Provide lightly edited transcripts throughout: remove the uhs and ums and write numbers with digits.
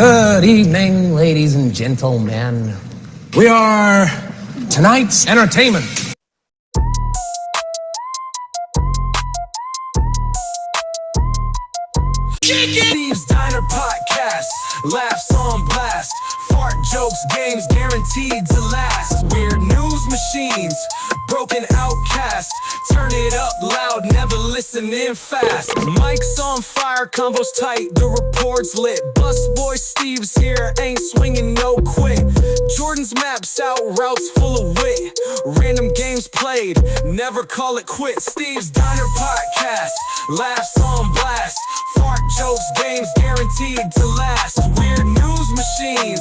Good evening, ladies and gentlemen. We are tonight's entertainment. Steve's Diner Podcast, laughs on blast, fart jokes, games guaranteed to last. Weird news machines, broken outcast, turn it up loud, never listening fast. Mic's on fire, convo's tight, the report's lit. Busboy Steve's here, ain't swinging no quit. Jordan's maps out, routes full of wit. Random games played, never call it quit. Steve's Diner Podcast, laughs on blast, fart jokes, games guaranteed to last. Weird news machines,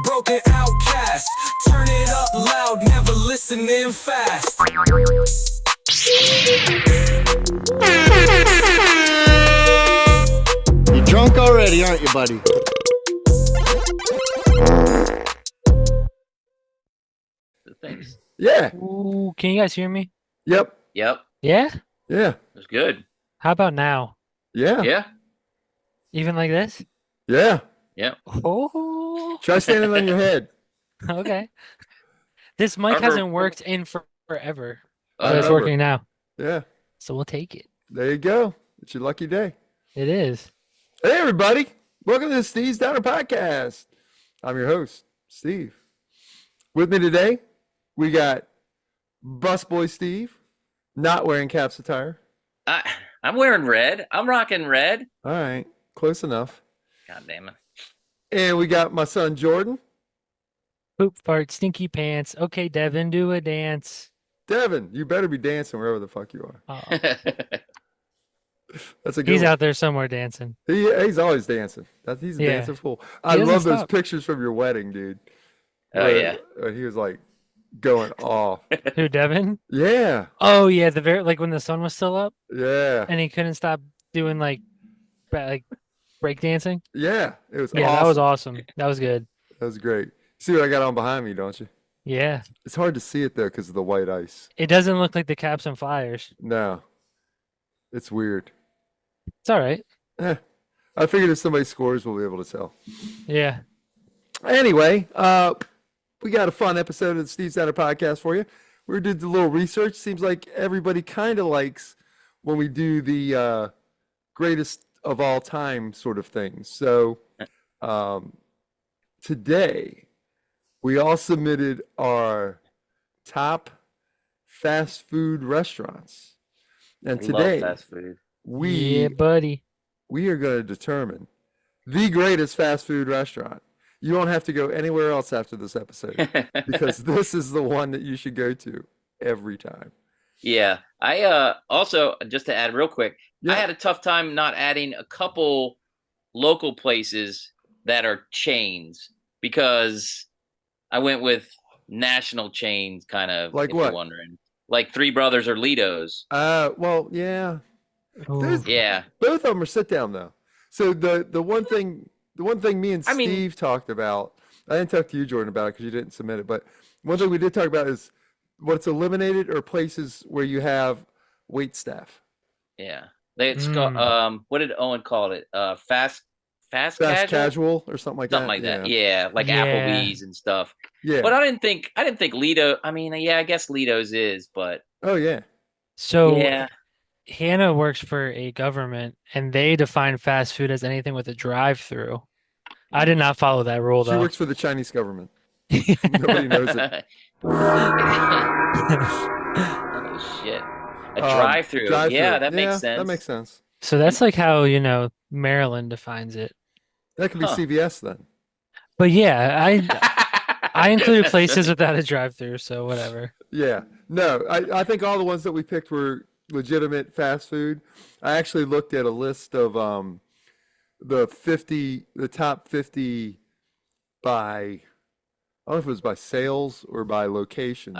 broken outcast, turn it up loud, never listening fast. You're drunk already, aren't you, buddy? Thanks. Yeah. Ooh, can you guys hear me? Yep. Yep. Yeah? Yeah. It was good. How about now? Yeah. Yeah. Even like this? Yeah. Yeah. Oh, Try standing on your head. okay. This mic Remember- hasn't worked in forever, but it's remember. working now, Yeah. so we'll take it. There you go. It's your lucky day. It is. Hey, everybody. Welcome to the Steve's Diner Podcast. I'm your host, Steve. With me today, we got Busboy Steve, not wearing Caps attire. I'm wearing red. I'm rocking red. All right. Close enough. God damn it. And we got my son, Jordan. Poop, fart, stinky pants. Okay, Devin, do a dance. Devin, you better be dancing wherever the fuck you are. Oh, That's a good he's one. out there somewhere dancing. He's always dancing. He's a Yeah. dancing fool. I doesn't love those stop. pictures from your wedding, dude. Oh, yeah. He was like going off. Who, Devin? Yeah. Oh yeah, the very like when the sun was still up Yeah. and he couldn't stop doing like break dancing. Yeah. It was Yeah, awesome. that was awesome. That was good. That was great. See what I got on behind me, don't you? Yeah, It's hard to see it though because of the white ice. it doesn't look like the Caps and Flyers. No. It's weird. It's all right. I figured if somebody scores, we'll be able to tell. Yeah. Anyway, we got a fun episode of the Steve Diner Podcast for you. We did a little research. Seems like everybody kind of likes when we do the greatest of all time sort of things. So today, we all submitted our top fast food restaurants. And I today, love fast food. Yeah, buddy. we are going to determine the greatest fast food restaurant. You won't have to go anywhere else after this episode because this is the one that you should go to every time. Yeah. I also, just to add real quick, Yeah. I had a tough time not adding a couple local places that are chains because I went with national chains kind of, Like if what? you're wondering. Like Three Brothers or Lido's. Well, yeah. Ooh. Yeah. Both of them are sit down though. So the one thing me and I mean- Steve talked about, I didn't talk to you, Jordan, about it because you didn't submit it, but one thing we did talk about is what's eliminated are places where you have wait staff. Yeah. It's called, what did Owen call it? Fast Fast casual? casual or something like Something that. like that. Yeah. Like Yeah. Applebee's and stuff. Yeah. But I didn't think Lido. I mean, yeah, I guess Lido's is, but Oh yeah. So yeah, Hannah works for a government, and they define fast food as anything with a drive-through. I did not follow that rule She though. works for the Chinese government. Nobody knows it. Oh shit! A drive-through. Drive-through. Yeah, that makes sense. That makes sense. So that's like how, Maryland defines it. That could be Huh. CVS then. But yeah, I included places without a drive-through, so whatever. Yeah. No, I think all the ones that we picked were legitimate fast food. I actually looked at a list of the top 50 by, I don't know if it was by sales or by locations.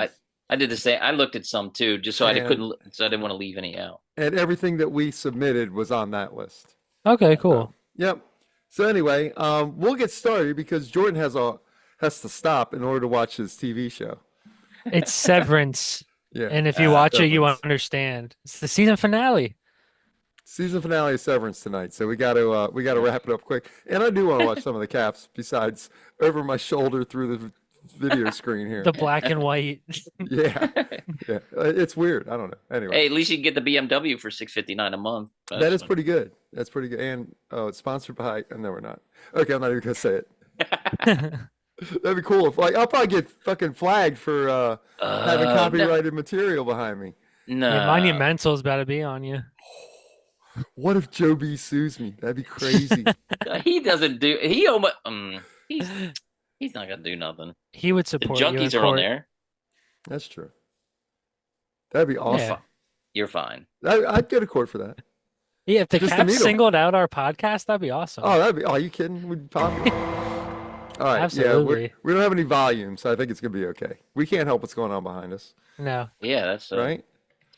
I did the same. I looked at some too, just so I And- didn't want to leave any out. And everything that we submitted was on that list. Okay, cool. Yep. So anyway, we'll get started because Jordan has to stop in order to watch his TV show. It's Severance, Yeah. and if you watch it, you Severance. understand. It's the season finale. Season finale of Severance tonight, so we got to wrap it up quick. And I do want to watch some of the caps besides over my shoulder through the video screen here. The black and white. Yeah, yeah, it's weird. I don't know. Anyway, Hey, at least you can get the BMW for $659 a month. that is pretty good. That's pretty good. And it's sponsored by. No, we're not. Okay, I'm not even gonna say it. That'd be cool. If I'll probably get fucking flagged for having copyrighted material behind me. No. Yeah, Monumental's about to be on you. What if Joe B sues me? That'd be crazy. He doesn't do. He almost. He's not gonna do nothing. He would The support you in junkies are on court. there. That's true. That'd be awesome. Yeah. You're fine. I'd go to court for that. Yeah, if the Just to Caps meet 'em. singled out our podcast, that'd be awesome. Oh, that'd be. Oh, you kidding? We'd be popular. All right. Absolutely. Yeah, we don't have any volume, so I think it's gonna be okay. We can't help what's going on behind us, No. Yeah, that's right?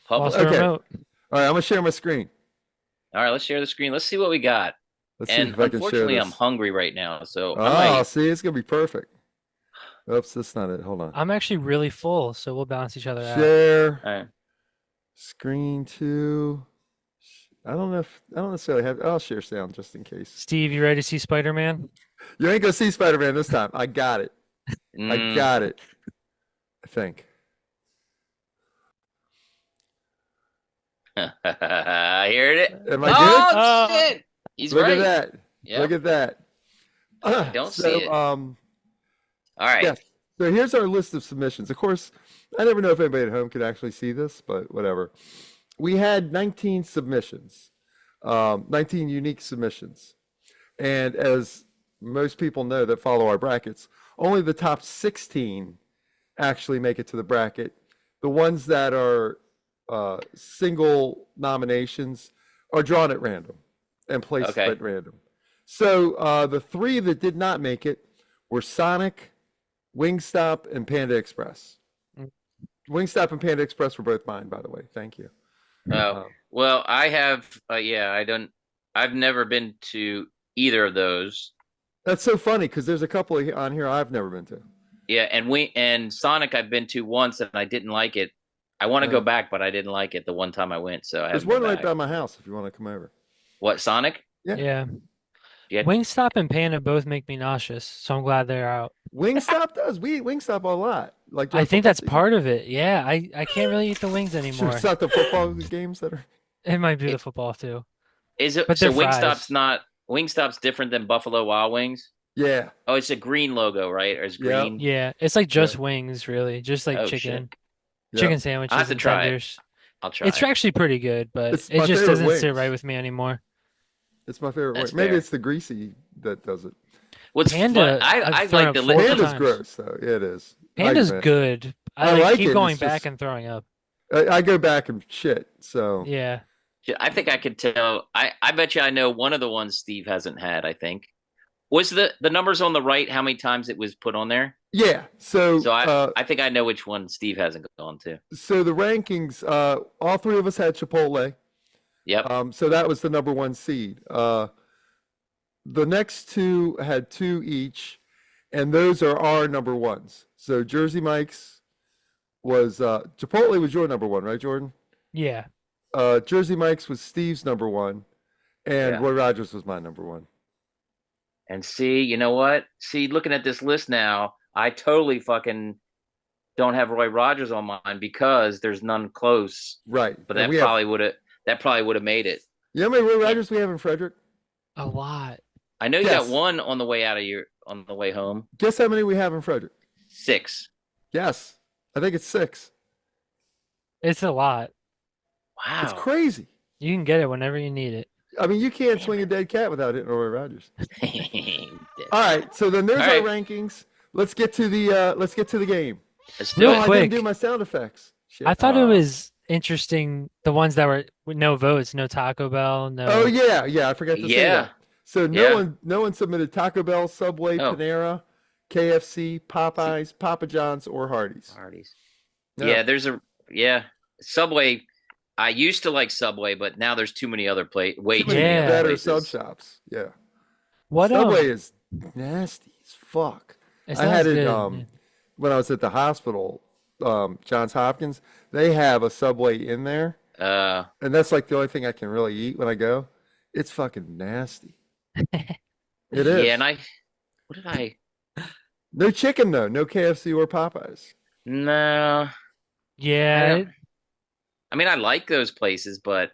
public. Lost the Okay. remote. All right. I'm gonna share my screen. All right, let's share the screen. Let's see what we got. Let's see And if I can share unfortunately, this. I'm hungry right now, so Oh, I might. see, it's gonna be perfect. Oops, that's not it. Hold on. I'm actually really full, so we'll balance each other out. Share All right. screen two. I don't necessarily have. I'll share sound just in case. Steve, you ready to see Spider-Man? You ain't gonna see Spider-Man this time. I got it. I got it. I think. I hear it. Am I Oh, good? Oh. shit! He's Look right. at that. Yep. Look at that. don't so, see it. All right. Yes. So here's our list of submissions. Of course, I never know if anybody at home could actually see this, but whatever. We had 19 submissions, 19 unique submissions. And as most people know that follow our brackets, only the top 16 actually make it to the bracket. The ones that are single nominations are drawn at random and placed Okay. at random. So the three that did not make it were Sonic, Wingstop, and Panda Express. Wingstop and Panda Express were both mine, by the way. Thank you. Oh, well, I have. I've never been to either of those. That's so funny because there's a couple on here I've never been to. Yeah, and Sonic I've been to once and I didn't like it. I want to go back, but I didn't like it the one time I went. So There's haven't one been right back. by my house if you want to come over. What, Sonic? Yeah. Yeah. Yeah. Wingstop and Panda both make me nauseous, so I'm glad they're out. Wingstop does. We eat Wingstop a lot. Like I during think football that's season. part of it. Yeah, I can't really eat the wings Sure, anymore. it's not the football games that are. It might be the football too. Is it But so? they're Wingstop's different than Buffalo Wild Wings. Yeah. Oh, it's a green logo, right? Or it's Yeah. green. Yeah, it's like just wings, really, just like Oh, chicken, Yeah. chicken sandwiches I have to and try it. tenders. I'll try. It's it. actually pretty good, but It's it my just favorite doesn't sit wings. right with me anymore. It's my favorite That's way. Maybe fair. it's the greasy that does it. What's Panda, fun? I I've thrown like up the 4 little. Panda's times. gross, though. Yeah, it is. I Panda's admit. good. I I like keep it, going it's back just- and throwing up. I go back and shit. So Yeah. I think I could tell. I bet you I know one of the ones Steve hasn't had. I think was the numbers on the right. How many times it was put on there? yeah. So So I think I know which one Steve hasn't gone to. so the rankings. All three of us had Chipotle. Yep. So that was the number one seed. The next two had two each, and those are our number ones. So Jersey Mike's was Chipotle was your number one, right, Jordan? Yeah. Jersey Mike's was Steve's number one, and Yeah. Roy Rogers was my number one. And see, you know what? See, looking at this list now, I totally fucking don't have Roy Rogers on mine because there's none close. Right. But And that we have, probably would have made it. you know how many Roy Rogers we have in Frederick? A lot. I know you Yes. got one on the way on the way home. Guess how many we have in Frederick? 6. Yes. I think it's 6. It's a lot. Wow. It's crazy. You can get it whenever you need it. I mean, you can't swing a dead cat without hitting Roy Rogers. All All right, so then there's All our right. rankings. Let's get to the game. Let's do Real Oh, it. I quick. didn't do my sound effects. Shit. I thought it Aw. was interesting, the ones that were with no votes, no Taco Bell, no. Oh yeah, I forgot to say Yeah. that. So Yeah. no one submitted Taco Bell, Subway, Oh. Panera, KFC, Popeyes, Papa John's, or Hardee's. Hardee's. No. Yeah, Subway. I used to like Subway, but now there's too many other way Too too many many Yeah. other better places. sub shops. Yeah. What Subway is nasty as fuck. It I had sounds it good. when I was at the hospital, Johns Hopkins. They have a Subway in there, And that's like the only thing I can really eat when I go. It's fucking nasty. It is. Yeah, and what did I? No chicken though. No KFC or Popeyes. No, I Yeah, don't. I mean, I like those places, but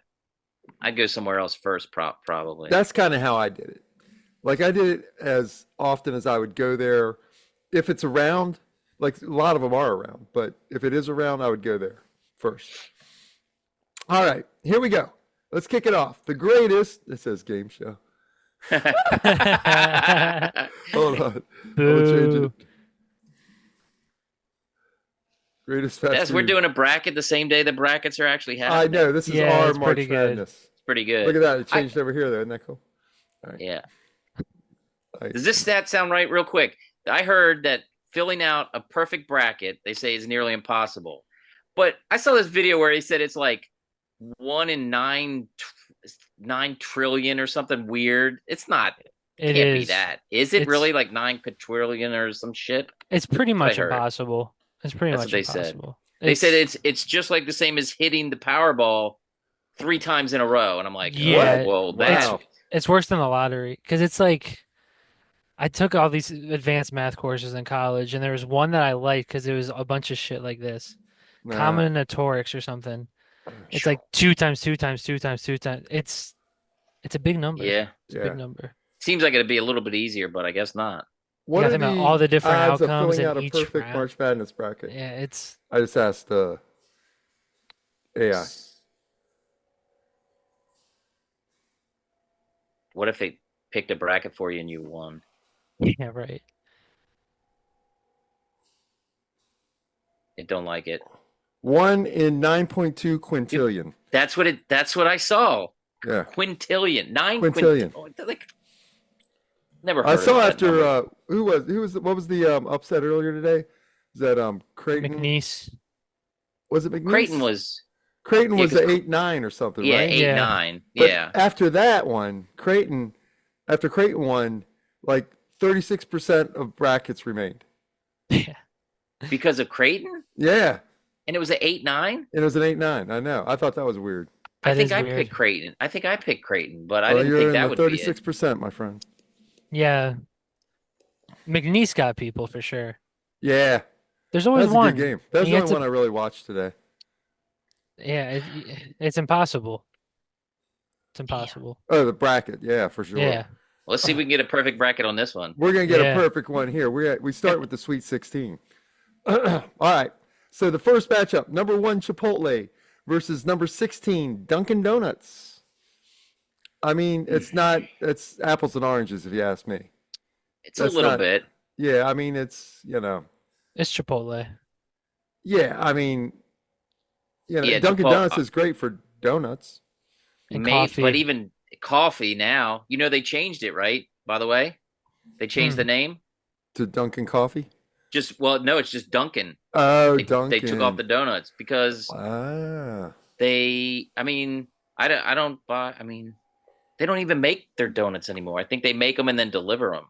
I'd go somewhere else first, probably. That's kind of how I did it. Like I did it as often as I would go there. If it's around, like a lot of them are around, but if it is around, I would go there first. All right, here we go. Let's kick it off. The greatest, it says game show. Hold on. I'm gonna change boo. it. Greatest fast Yes, we're food. doing a bracket the same day the brackets are actually I happening. know, this is Yeah, our it's March pretty good. Madness. Pretty good. Look at that. It changed over here though. Isn't that cool? Yeah. Nice. Does this stat sound right? Real quick, I heard that filling out a perfect bracket, they say, is nearly impossible. But I saw this video where he said it's like 1 in 9 trillion or something weird. It's not. It Can't be is. that. Is it It's- really like 9 quadrillion or some shit? It's pretty what I much heard. impossible. It's pretty That's much what they said. impossible. They said it's just like the same as hitting the Powerball 3 times in a row, and I'm like, Yeah, oh, well, Wow. it's worse than the lottery because it's like I took all these advanced math courses in college, and there was one that I liked because it was a bunch of shit like this, Nah. combinatorics or something. It's like 2 times 2 times 2 times 2 times. It's a big number. yeah. It's a Yeah. big number. Seems like it'd be a little bit easier, but I guess not. What gotta are think about the all the different odds of outcomes filling in out a each perfect round. March Madness bracket? Yeah, it's I just asked AI. What if they picked a bracket for you and you won? yeah, right. I don't like it. 1 in 9.2 quintillion. That's what I saw. Yeah. Quintillion. 9 Quintillion. Like, never heard I of saw that after number. what was the upset earlier today? Is that Creighton? McNeese. Was it McNeese? Creighton was Creighton yeah, was 'cause the 8-9 or something, yeah, right? 8-9. But Yeah. after that one, Creighton won, like 36% of brackets remained. Yeah. Because of Creighton? Yeah. And it was an 8-9? And it was an 8-9. I know. I thought that was weird. I That think is I weird. picked Creighton. I think I picked Creighton, but I Well, didn't you're think in that the would be it. 36%, my friend. Yeah. McNeese got people for sure. Yeah. There's That always was a one. good game. That was You the have only to- one I really watched today. Yeah, it's impossible. It's impossible. Oh, the bracket. Yeah, for sure. Yeah. Let's see if we can get a perfect bracket on this one. We're going to get Yeah. a perfect one here. We start with the Sweet 16. All right. So the first matchup, number 1 Chipotle versus number 16 Dunkin' Donuts. I mean, it's apples and oranges if you ask me. It's a That's little not- bit. Yeah, I mean, it's, It's Chipotle. yeah, I mean, Yeah, Dunkin' Chipotle- Donuts is great for donuts. And Made, coffee. but even coffee now, they changed it, right? By the way, they changed the name. To Dunkin' Coffee? No, it's just Dunkin'. Oh, They Dunkin'. took off the donuts because Ah. I don't buy. I mean, they don't even make their donuts anymore. I think they make them and then deliver them.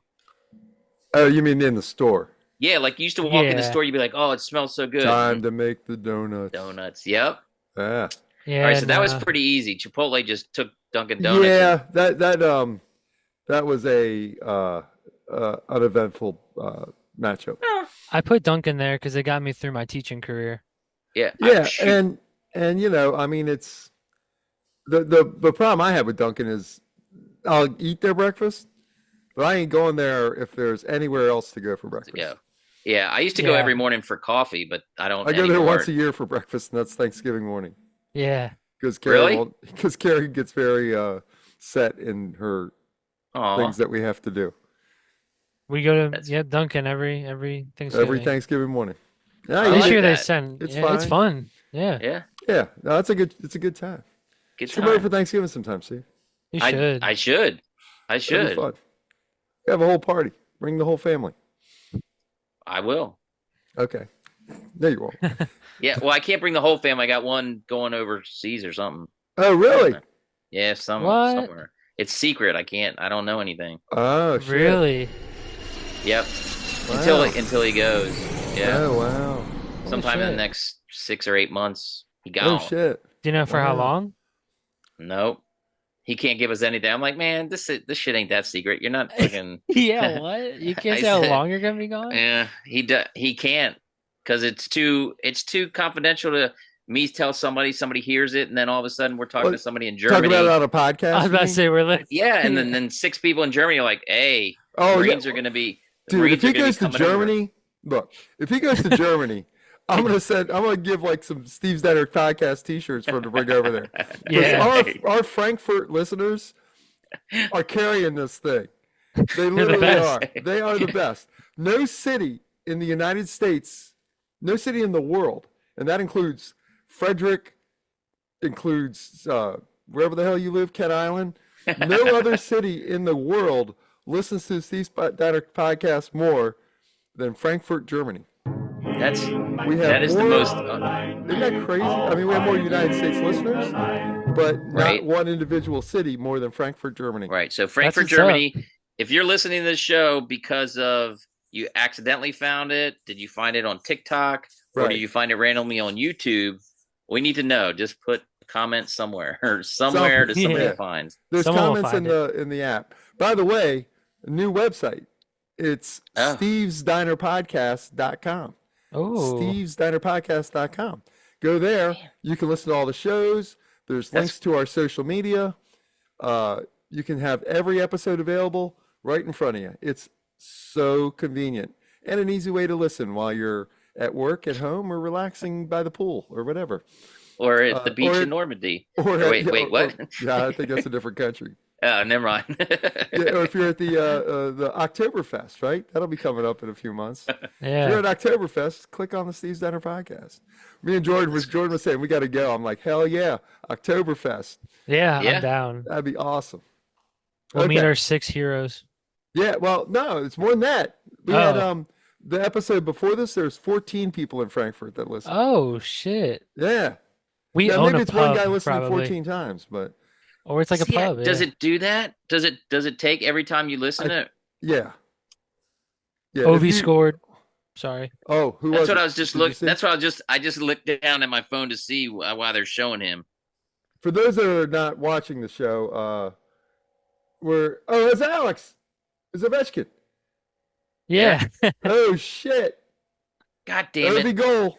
Oh, you mean in the store? Yeah, like you used to walk in the Yeah. store, you'd be like, "Oh, it smells so good." Time to make the donuts. Donuts. Yep. Yeah. Yeah. All right, so that was nah. pretty easy. Chipotle just took Dunkin' Donuts. Yeah, that was a uneventful matchup. I put Dunkin' there because it got me through my teaching career. Yeah. Yeah, shoot. and I mean, it's the problem I have with Dunkin' is I'll eat their breakfast, but I ain't going there if there's anywhere else to go for breakfast. Yeah. I used to go Yeah. every morning for coffee, but I don't. I go there anymore. once a year for breakfast, and that's Thanksgiving morning. Yeah. Because Really? Carrie gets very set in her Aw. things that we have to do We go to That's- Dunkin' every Thanksgiving. every Thanksgiving morning. Yeah, I This like year they that. send. It's It's fine. fun. Yeah. Yeah. yeah, no, it's a good time. Good Come over time. for Thanksgiving sometime, Steve. You should. I should. I It'll be should. fun. Have a whole party. Bring the whole family. I will. Okay. No, you won't. Yeah. Well, I can't bring the whole family. I got one going overseas or something. Oh, really? Yeah, What? somewhere. It's secret. I don't know anything. Oh, shit. Really? Yep. Wow. Until he goes. Yeah. Oh, wow. Sometime in the shit. next 6 or 8 months, he Oh, gone. shit. Do you know for how Wow. long? Nope. He can't give us anything. I'm like, man, this shit ain't that secret. You're not fucking. Yeah, what? You can't I say how said, long you're gonna be gone? yeah, he can't because it's too confidential to me tell somebody hears it, and then all of a sudden we're talking to Well, somebody in talk about it Germany. on a I podcast, was you about to mean? say we're like, Yeah, and then 6 people in Germany are like, hey, Oh, yeah. Marines are gonna be the Dude, if Marines are he gonna be goes to coming over. Germany, look, if he goes to Germany, I'm gonna give like some Steve's Diner podcast T-shirts for him to bring over there. Because yeah, our Frankfurt listeners are carrying this thing. They they're the literally best. are. They are the best. No city in the United States, no city in the world, and that includes Frederick, includes wherever the hell you live, Cat Island. No other city in the world listens to the Steve's Diner podcast more than Frankfurt, Germany. That's We that have is the more. most Isn't that crazy? I mean, we have more United States listeners, but not right. one individual city more than Frankfurt, Germany. Right. So Frankfurt, what's up. Germany. If you're listening to this show because of you accidentally found it, did you find it on TikTok, or Right. did you find it randomly on YouTube? We need to know. Just put comments somewhere or somewhere that somebody Yeah. finds. There's Someone will comments in find the app. By the way, a new website. It's Oh. stevesdinerpodcast.com. Oh, stevesdinerpodcast.com. Go there. You can listen to all the shows. There's links to our social media. You can have every episode available right in front of you. It's so convenient and an easy way to listen while you're at work, at home, or relaxing by the pool or whatever. Or at the beach or in Normandy. Or Or wait, what? Yeah, I think that's a different country. Oh, never mind. Yeah, or if you're at the Oktoberfest, right? That'll be coming up in a few months. If yeah. you're at Oktoberfest, click on the Steve's Diner podcast. Me and Jordan was saying we got to go. I'm like, hell yeah, Oktoberfest. Yeah, Yeah. I'm down. That'd be awesome. We'll meet Okay. our 6 heroes. Yeah, well, no, it's more than that. We had Oh. the episode before this. There's 14 people in Frankfurt that listen. Oh shit. Yeah, We yeah, own maybe a it's one pub, guy listening probably. 14 times, but Or it's like a See, pub. does yeah. it do that? Does it take every time you listen to it? yeah, yeah. OV if you- scored. Sorry. Oh, who That's was what it? I was just Did you looking. see? That's what I just looked down at my phone to see why they're showing him. For those that are not watching the show, it's Alex. It's Ovechkin. Yeah. Oh shit! God damn Early it! goal.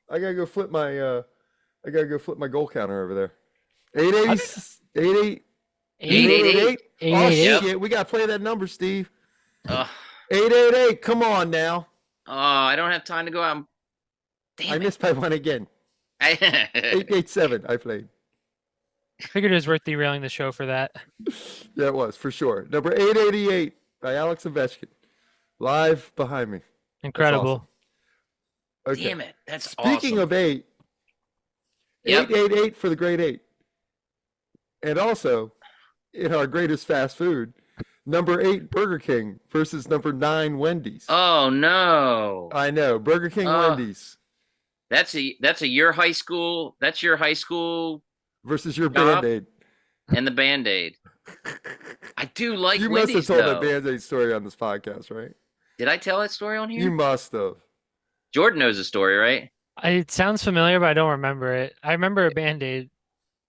I gotta go flip my goal counter over there. 8-8, 8-8, 888. 8-8. Oh 888. shit! We gotta play that number, Steve. Oh, 8-8-8. Come on now. I don't have time to go out. Damn I it! missed by one again. 8-8-7. I played. Figured it was worth derailing the show for that. Yeah, it was for sure. Number 888 by Alex Ovechkin, live behind me. Incredible. Okay. Damn it! That's Speaking awesome. of 8, Yep. 888 for the grade 8. And also, in our greatest fast food, number 8 Burger King versus number 9 Wendy's. Oh no! I know, Burger King, Wendy's. That's your high school. That's your high school versus your Job? Band-Aid. and the Band-Aid. I do like You Wendy's must have told though. that Band-Aid story on this podcast, right? Did I tell that story on here? You must have. Jordan knows the story, right? It sounds familiar, but I don't remember it. I remember a Band-Aid.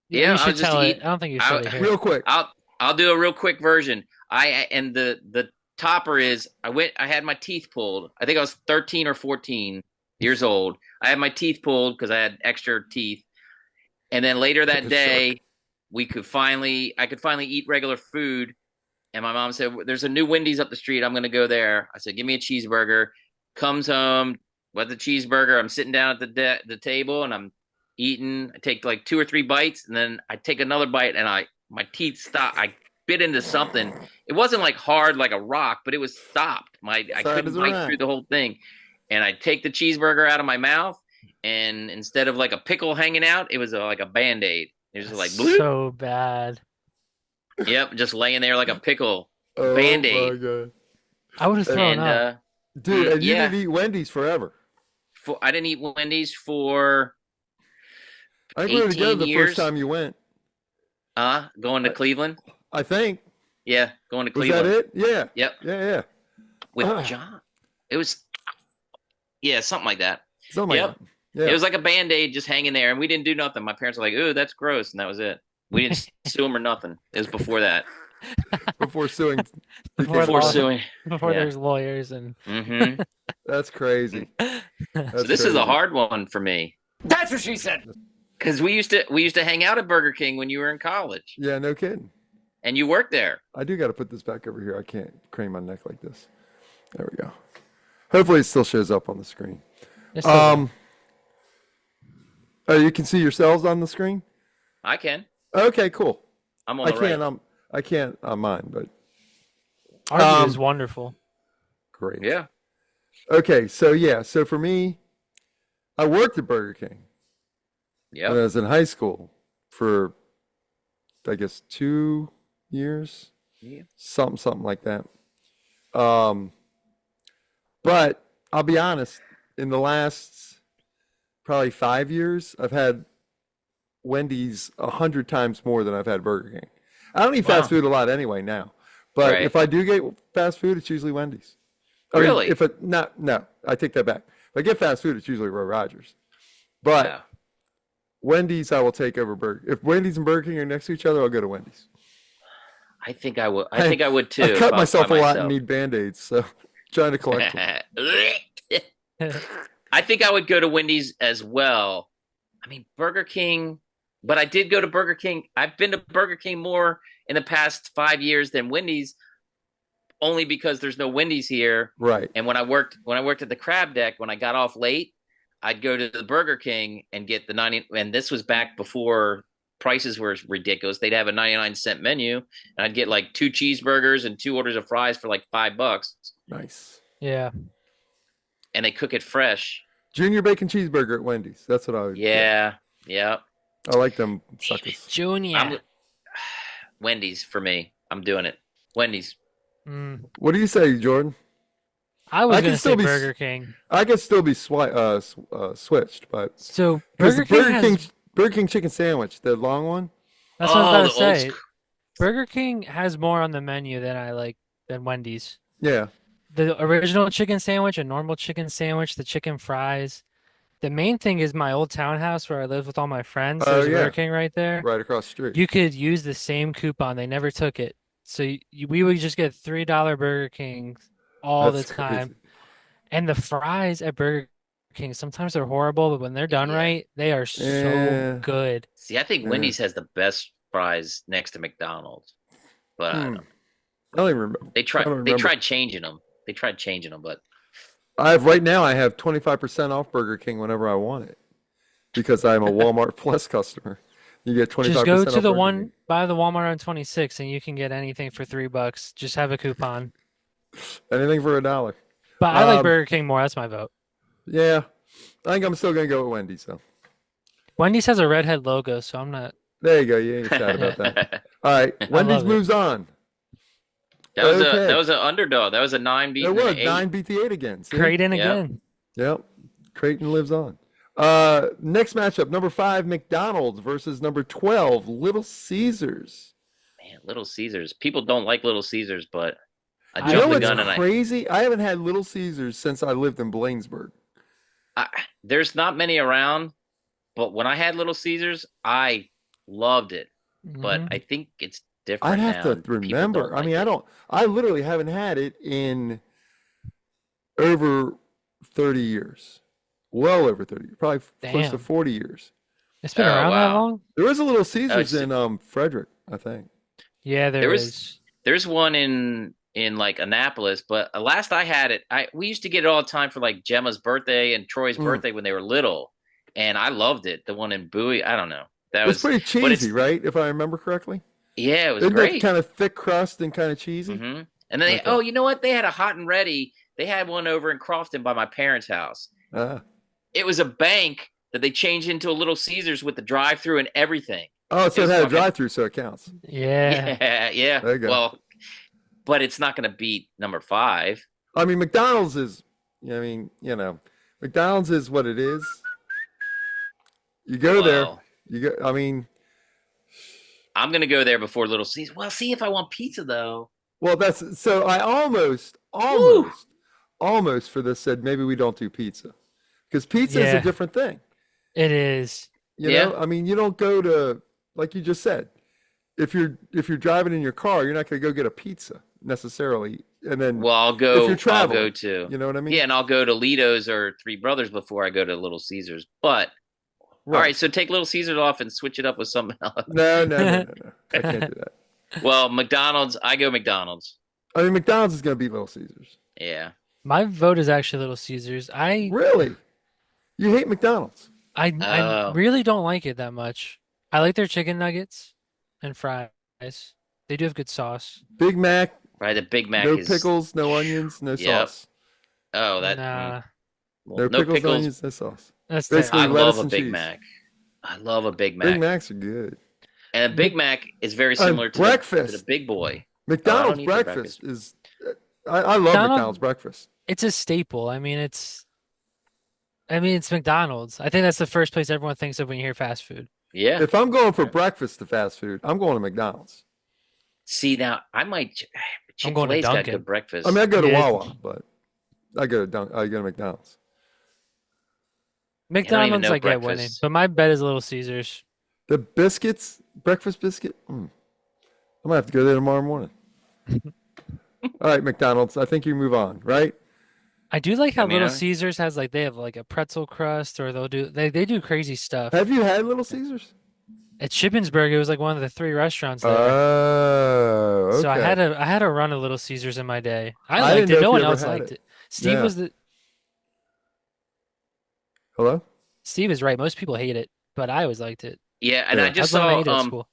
Yeah, you I should was just tell it. eating- I don't think you I- should it here. Real quick. I'll do a real quick version. And the topper is I had my teeth pulled. I think I was 13 or 14 years old. I had my teeth pulled because I had extra teeth. And then later that Took a day, I could finally eat regular food. And my mom said, "There's a new Wendy's up the street. I'm gonna go there." I said, "Give me a cheeseburger." Comes home with the cheeseburger. I'm sitting down at the table and I'm eating. I take like 2 or 3 bites, and then I take another bite, and my teeth stop. I bit into something. It wasn't like hard like a rock, but it was stopped. I Side couldn't as a bite rock. through the whole thing. And I take the cheeseburger out of my mouth, and instead of like a pickle hanging out, it was like a Band-Aid. It was just like, bloop. So bad. Yep, just laying there like a pickle. Oh Band-Aid. my God. I would have thrown And up. Dude, and you Yeah. didn't eat Wendy's forever. I didn't eat Wendy's for I think we were together 18 the years. first time you went. going to Cleveland. I think. Yeah, going to Was Cleveland. that it? Yeah. Yep, Yeah. with Ah. John. It was, yeah, something like that. Something Yep. like that. Yeah. It was like a Band-Aid just hanging there, and we didn't do nothing. My parents were like, "Ooh, that's gross," and that was it. We didn't sue them or nothing. It was before that. Before suing. Before Before law- suing. before Yeah. there's lawyers and Mm-hmm. That's crazy. So That's this is a crazy. hard one for me. That's what she said. Because we used to hang out at Burger King when you were in college, Yeah, no kidding. and you worked there. I do got to put this back over here. I can't crane my neck like this. There we go. Hopefully it still shows up on the screen. it's still Oh, you can see yourselves on the screen? I can. Okay, cool. I'm on I the can't right. I can't on mine, but there. Our view is wonderful. great. Yeah. Okay, so for me, I worked at Burger King when I Yep. was in high school for I guess 2 years. Yeah. Something like that. But I'll be honest, in the last probably 5 years, I've had Wendy's 100 times more than I've had Burger King. I don't eat fast food a lot anyway now, but Right. if I do get fast food, it's usually Wendy's. I mean, Really? if it no, I take that back. If I get fast food, it's usually Roy Rogers. But Yeah. Wendy's, I will take over Burger. If Wendy's and Burger King are next to each other, I'll go to Wendy's. I think I would. I think I would too. I if cut I was myself a by lot and myself. need Band-Aids, so trying to collect them. I think I would go to Wendy's as well. I mean, Burger King, but I did go to Burger King. I've been to Burger King more in the past 5 years than Wendy's, only because there's no Wendy's here. Right. And when I worked at the Crab Deck, when I got off late, I'd go to the Burger King and get the 90. And this was back before prices were ridiculous. They'd have a 99-cent menu, and I'd get like 2 cheeseburgers and 2 orders of fries for like $5, Nice. Yeah. and they cook it fresh. Junior bacon cheeseburger at Wendy's. That's what I would get. Yeah, yeah. I like them suckers. Junior. I'm Wendy's for me. I'm doing it. Wendy's. What do you say, Jordan? I was I can going to still say be s- Burger King. I could still be switched, but So because Burger the King Burger has, King Burger King chicken sandwich, the long one. that's what I was the about old to say. Burger King has more on the menu than I like than Wendy's. Yeah. The original chicken sandwich, a normal chicken sandwich, the chicken fries. The main thing is my old townhouse where I live with all my friends. Oh, There's a yeah. Burger King right there. Right across the street. You could use the same coupon. They never took it. So we would just get $3 Burger King all That's the time. crazy. And the fries at Burger King, sometimes they're horrible, but when they're done Yeah. right, they are so Yeah. good. See, I think Yeah. Wendy's has the best fries next to McDonald's, but I don't know. I don't even remember. They I don't tried. They remember. tried changing them. But Right now I have 25% off Burger King whenever I want it because I'm a Walmart Plus customer. You get 25% Just go off to the Burger one King. by the Walmart on 26 and you can get anything for $3. Just have a coupon. Anything for $1. But I like Um, Burger King more. That's my vote. Yeah. I think I'm still gonna go with Wendy's though. Wendy's has a redhead logo, so I'm not. There you go. You ain't sad about that. All right. Wendy's love it. moves on. that Okay. was an underdog. That was a 9 beat. It was 9 beat the 8 again. See? Creighton Yeah. again. Yep. Creighton lives on. Next matchup, number 5, McDonald's versus number 12, Little Caesars. Man, Little Caesars. People don't like Little Caesars, but I You You know jumped the what's gun and crazy? I haven't had Little Caesars since I lived in Bladensburg. there's not many around. But when I had Little Caesars, I loved it. But Mhm. I think it's different I'd have now. to and people remember. don't I like mean, it. I literally haven't had it in over 30 years. Well over 30, probably close to Damn. 40 years. It's been Oh, around that wow. long? There was a Little Caesars it's- in Frederick, I think. Yeah, There there was- is. There's one in like Annapolis, but last I had it, we used to get it all the time for like Gemma's birthday and Troy's Mm. birthday when they were little, and I loved it. The one in Bowie, I don't know. That It was pretty but it's- cheesy, right? If I remember correctly. Yeah, it was Isn't that great. kind of thick crust and kind of cheesy? hmm And then, Okay. oh, you know what? They had a hot and ready. They had one over in Crofton by my parents' house. Ah. It was a bank that they changed into a Little Caesars with the drive-through and everything. Oh, so It it was had a fucking- drive-through, so it counts. Yeah. Yeah. There you go. Well, but it's not going to beat number 5. I mean, McDonald's is. I mean, McDonald's is what it is. You go there. Well, You go. I mean, I'm going to go there before Little Caesars. Well, see if I want pizza though. well, that's so. I almost for this said maybe we don't do pizza because pizza is a Yeah. different thing. It is. You Yeah. know, I mean, you don't go to, like you just said, if you're driving in your car, you're not going to go get a pizza necessarily. And then Well, if you're I'll go traveling, to you know what I mean? yeah, and I'll go to Lido's or Three Brothers before I go to Little Caesars. But all right, so take Little Caesars off and switch it up with something else. No. I can't do that. Well, McDonald's, I go McDonald's. I mean, McDonald's is going to beat Little Caesars. Yeah. My vote is actually Little Caesars. Really? You hate McDonald's? I Oh. really don't like it that much. I like their chicken nuggets and fries. They do have good sauce. Big Mac, Right, the Big Mac no is pickles, no onions, no Yep. sauce. Oh, that Nah, well, No pickles, onions, no sauce. that's Basically, I terrible. lettuce love a and Big cheese. Mac. I love a Big Mac. Big Macs are good. And a Big Mac is very similar to breakfast. the Big Boy. McDonald's eat the breakfast is. I love McDonald's breakfast. It's a staple. It's McDonald's. I think that's the first place everyone thinks of when you hear fast food. Yeah. If I'm going for breakfast to fast food, I'm going to McDonald's. See, now I might. I'm going to Chick-fil-A's got Dunkin'. good breakfast. I mean, I go to Yeah. Wawa, but I go to McDonald's. McDonald's know I get winning, breakfast. but my bet is Little Caesars. The biscuits, breakfast biscuit. I might have to go there tomorrow morning. All right, McDonald's. I think you move on, right? I do like how mean, Little I- Caesars has they have like a pretzel crust, or they do crazy stuff. Have you had Little Caesars? At Shippensburg, it was like one of the 3 restaurants there. Oh, okay. So I had a run of Little Caesars in my day. I I liked didn't know it. No if one you ever else had liked it. it. Steve Yeah. was the Hello? Steve is right. Most people hate it, but I always liked it. Yeah, and Yeah. I just I'd love to saw eat it at school.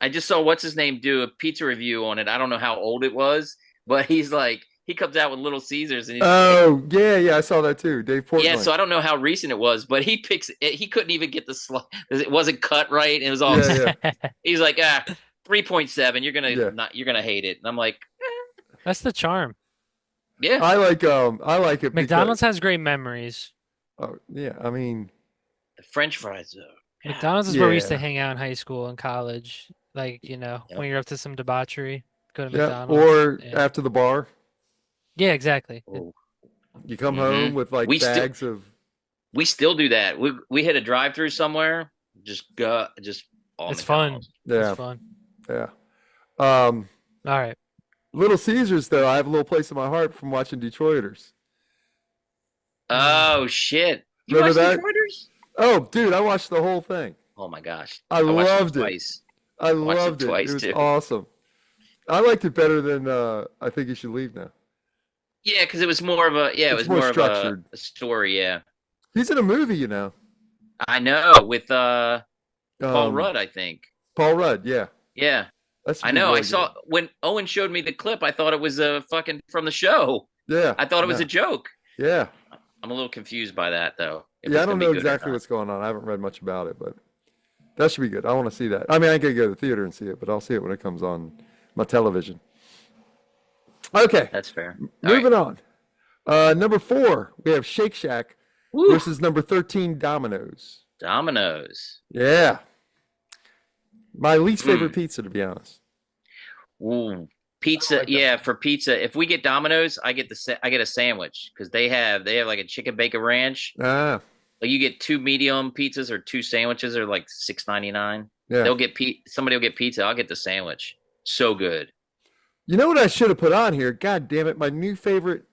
I just saw what's his name do a pizza review on it. I don't know how old it was, but he's like he comes out with Little Caesars and he's Oh, yeah, I saw that too. Dave Portnoy. yeah, so I don't know how recent it was, but he picks it. He couldn't even get the it wasn't cut right. And it was all Yeah. he's like 3.7. You're gonna Yeah. you're gonna hate it. And I'm like, That's the charm. yeah, I like it. McDonald's has great memories. Because, yeah, I mean, the French fries though. McDonald's is where we used to Yeah. hang out in high school and college. Like, Yep. when you're up to some debauchery, go to yeah. McDonald's. Or Yeah. after the bar, Yeah, exactly. Oh. you come Mhm. home with like We still- bags of. We still do that. We hit a drive-through somewhere. Just go. Just all It's fun. McDonald's. Yeah, It's fun. yeah. All right. Little Caesars, though, I have a little place in my heart from watching Detroiters. Oh shit! You Remember watch that? Detroiters? Oh, dude, I watched the whole thing. Oh my gosh! I watched loved it. twice. I watched it loved it. twice, It was too. awesome. I liked it better than I Think You Should Leave Now. Yeah, because it was more of a It's it was more more of structured. a story. Yeah, He's in a movie, you know. I know with Paul Rudd. I think. Paul Rudd, yeah. Yeah, That's I know. I saw when Owen showed me the clip. I thought it was fucking from the show. Yeah. I thought it was a joke. Yeah. I'm a little confused by that though. if Yeah, it's I don't gonna be know good or exactly not. what's going on. I haven't read much about it, but that should be good. I want to see that. I mean, I ain't gonna go to the theater and see it, but I'll see it when it comes on my television. Okay, That's fair. All moving on. Number 4, we have Shake Shack Woo. versus number 13, Domino's. Domino's. Yeah. My least Hmm. favorite pizza, to be honest. Ooh, pizza. like that. Yeah, for pizza. If we get Domino's, I get a sandwich because they have like a chicken bacon ranch. Ah, Like you get 2 medium pizzas or 2 sandwiches are like $6.99. yeah. They'll get somebody will get pizza. I'll get the sandwich. So good. You know what I should have put on here? God damn it! My new favorite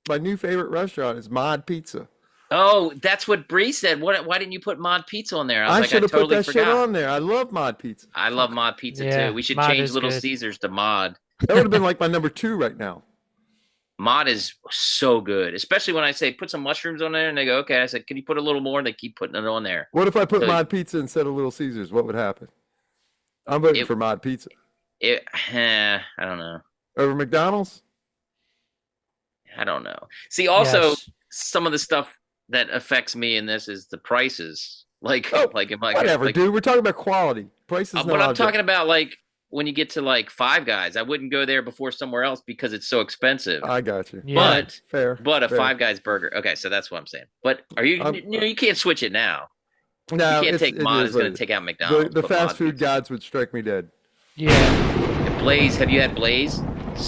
restaurant is Mod Pizza. Oh, that's what Bree said. Why didn't you put Mod Pizza on there? I was I like, should have totally put that forgot. shit on there. I love Mod Pizza. I love Mod Pizza Yeah, too. We should Mod change is Little good. Caesars to Mod. That would have been like my number 2 right now. Mod is so good, especially when I say put some mushrooms on there, and they go, "Okay." I said, "Can you put a little more?" And they keep putting it on there. What if I put So- Mod Pizza instead of Little Caesars? What would happen? I'm voting It- for Mod Pizza I don't know. over McDonald's. I don't know. See, also Yes. some of the stuff that affects me in this is the prices. Like, Oh, like am I Whatever, like, dude. We're talking about quality. Prices. But I'm talking about like when you get to like Five Guys, I wouldn't go there before somewhere else because it's so expensive. I got you. Yeah. But Fair. but a fair. Five Guys burger. Okay, so that's what I'm saying. But are you? You can't switch it now. No, You can't take Mod. is Is what going it to take out is. McDonald's. The put fast Mod food pizza. gods would strike me dead. Yeah. And Blaze, have you had Blaze?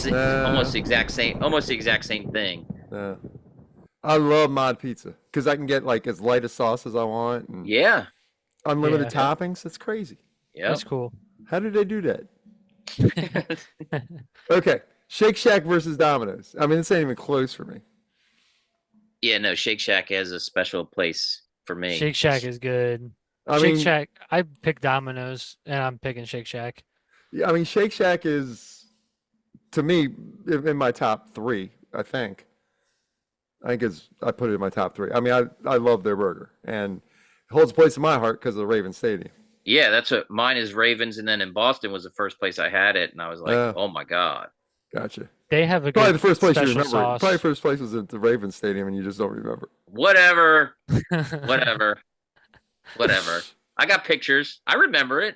Nah. Almost the exact same. Almost the exact same thing. I love mod pizza because I can get like as light a sauce as I want and Yeah. unlimited Yeah. toppings. That's crazy. That's Yep. cool. How did they do that? Okay, Shake Shack versus Domino's. I mean, this ain't even close for me. Yeah, no, Shake Shack has a special place for me. Shake Shack is good. I Shake mean, Shack, I pick Domino's and I'm picking Shake Shack. yeah, I mean, Shake Shack is to me in my top three. I think I put it in my top three. I mean, I love their burger and it holds a place in my heart because of the Raven Stadium. Yeah, that's what mine is Ravens, and then in Boston was the first place I had it, and I was like, Uh, oh my God. Gotcha. They have a Probably good the first place you special remember it. Probably sauce. first place was at the Raven Stadium and you just don't remember. Whatever. Whatever. Whatever. I got pictures. I remember it.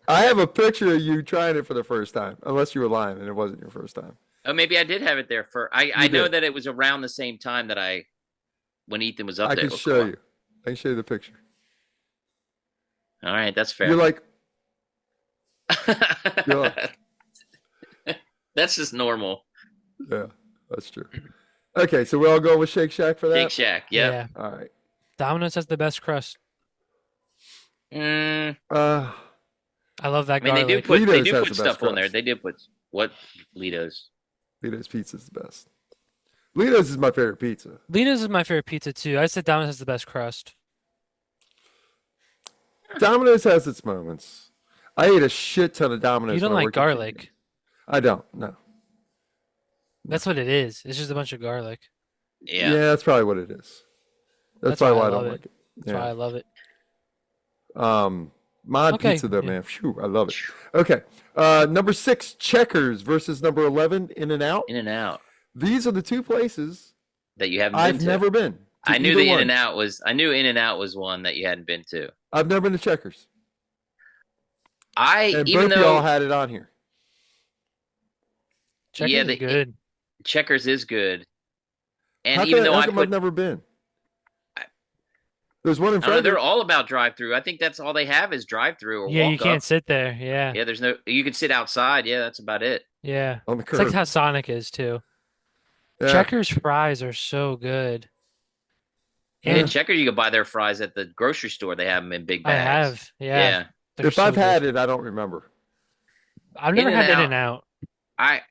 I have a picture of you trying it for the first time, unless you were lying and it wasn't your first time. Oh, maybe I did have it there for I know did. that it was around the same time that when Ethan was up I there. can show you. I can show you the picture. All right, that's fair. You're like, yeah, That's just normal. yeah, that's true. Okay, so we're all going with Shake Shack for that? Shake Shack. Yep. Yeah. All right. Domino's has the best crust. Mm, I love that I mean, garlic. they Lido's do has put the stuff best on there. crust. They do put what Litos. Lido's Pizza is the best. Lido's is my favorite pizza. Lita's is my favorite pizza too. I said Domino's has the best crust. Domino's has its moments. I ate a shit ton of Domino's. You don't when I like worked at Chicken. garlic. I don't. No. That's what it is. It's just a bunch of garlic. Yeah. Yeah, that's probably what it is. That's That's probably why why I I don't love like it. That's why I love it. Mod Okay, pizza though, yeah. man. Phew, I love it. Okay. Number 6, Checkers versus number 11, In-N-Out. In and Out These are the two places that you haven't I've been to. never been. To I knew either the one. In-N-Out was. I knew In-N-Out was one that you hadn't been to. I've never been to Checkers. And Even both y'all though had it on here. Checkers Yeah, is good. Checkers is good, and How even come, though how I come I've put, never been? I- There's one in I don't know, they're Frederick. all about drive-through. I think that's all they have is drive-through or Yeah, you walk can't up. sit there. Yeah. Yeah, there's no. You can sit outside. Yeah, that's about it. Yeah. On the It's like curb. how Sonic is too. Yeah. Checkers fries are so good. Yeah, And Checkers, you can buy their fries at the grocery store. They have them in big I bags. have. Yeah. Yeah. They're If so I've had good. it, I don't remember. I've never had In-N-Out. In-N-Out. I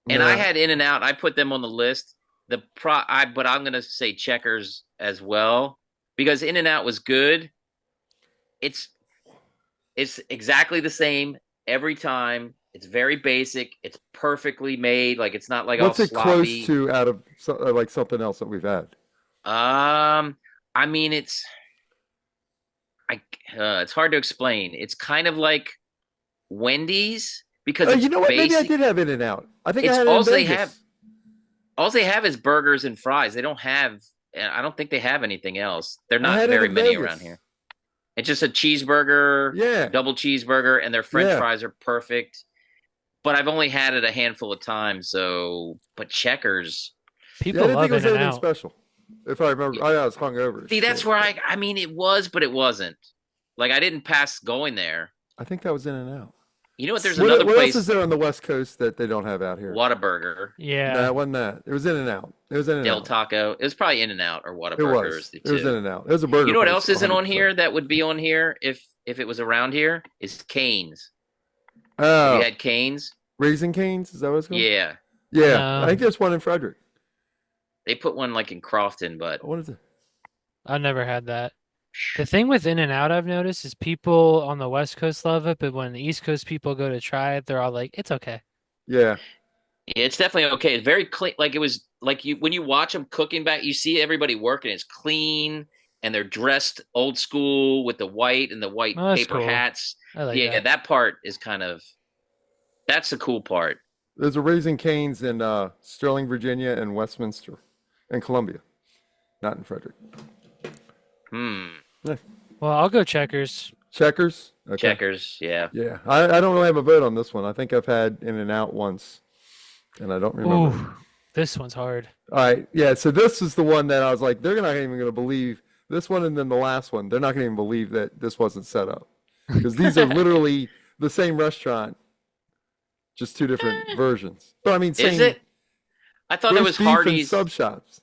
Yeah. had In-N-Out. I put them on the list. But I'm gonna say Checkers as well because In-N-Out was good. It's exactly the same every time. It's very basic. It's perfectly made. Like it's not like What's all it sloppy. close to out of like something else that we've had? I mean, it's hard to explain. It's kind of like Wendy's because it's You know what? Maybe I basic. did have In-N-Out. I think I It's had it in all they Vegas. have. All they have is burgers and fries. They don't have. I don't think they have anything else. They're I not had it very in many Vegas. around here. It's just a cheeseburger, Yeah. double cheeseburger, and their French Yeah. fries are perfect. But I've only had it a handful of times. But Checkers. Yeah, People I didn't love think it was anything In-N-Out. special. If I remember, I was hungover. See, that's where I mean, it was, but it wasn't. Like I didn't pass going there. I think that was In-N-Out. You know what? There's What, another what place. else is there on the West Coast that they don't have out here? Whataburger, Yeah. No, it wasn't that. It was In-N-Out. It was Del In-N-Out. Taco. It was probably In-N-Out or It Whataburger. was. The It was two. In-N-Out. It was a burger. You know what place, else isn't on 100%. here that would be on here if it was around here? Is Cane's. Have Oh, you had Cane's? Raising Cane's? Is that what it's called? Yeah. Yeah. No. I think there's one in Frederick. They put one like in Crofton, but What is it? I've never had that. The thing with In-N-Out I've noticed is people on the West Coast love it, but when the East Coast people go to try it, they're all like, it's okay. Yeah. yeah, it's definitely okay. It's very clean. Like it was like when you watch them cooking back, you see everybody working. It's clean and they're dressed old school with the white and the white Oh, that's paper cool. hats. I like Yeah, that. that part is that's the cool part. There's a Raising Cane's in Sterling, Virginia, and Westminster, and Columbia, not in Frederick. Well, I'll go Checkers. Checkers. Okay. Checkers, yeah. Yeah, I don't really have a vote on this one. I think I've had In-N-Out once, and I don't remember. Ooh, this one's hard. All right, yeah. So this is the one that I was like, they're not even going to believe this one, and then the last one. They're not going to even believe that this wasn't set up because these are literally the same restaurant, just two different versions. But I mean, same Is it? I thought there roast was beef and Hardee's. sub shops.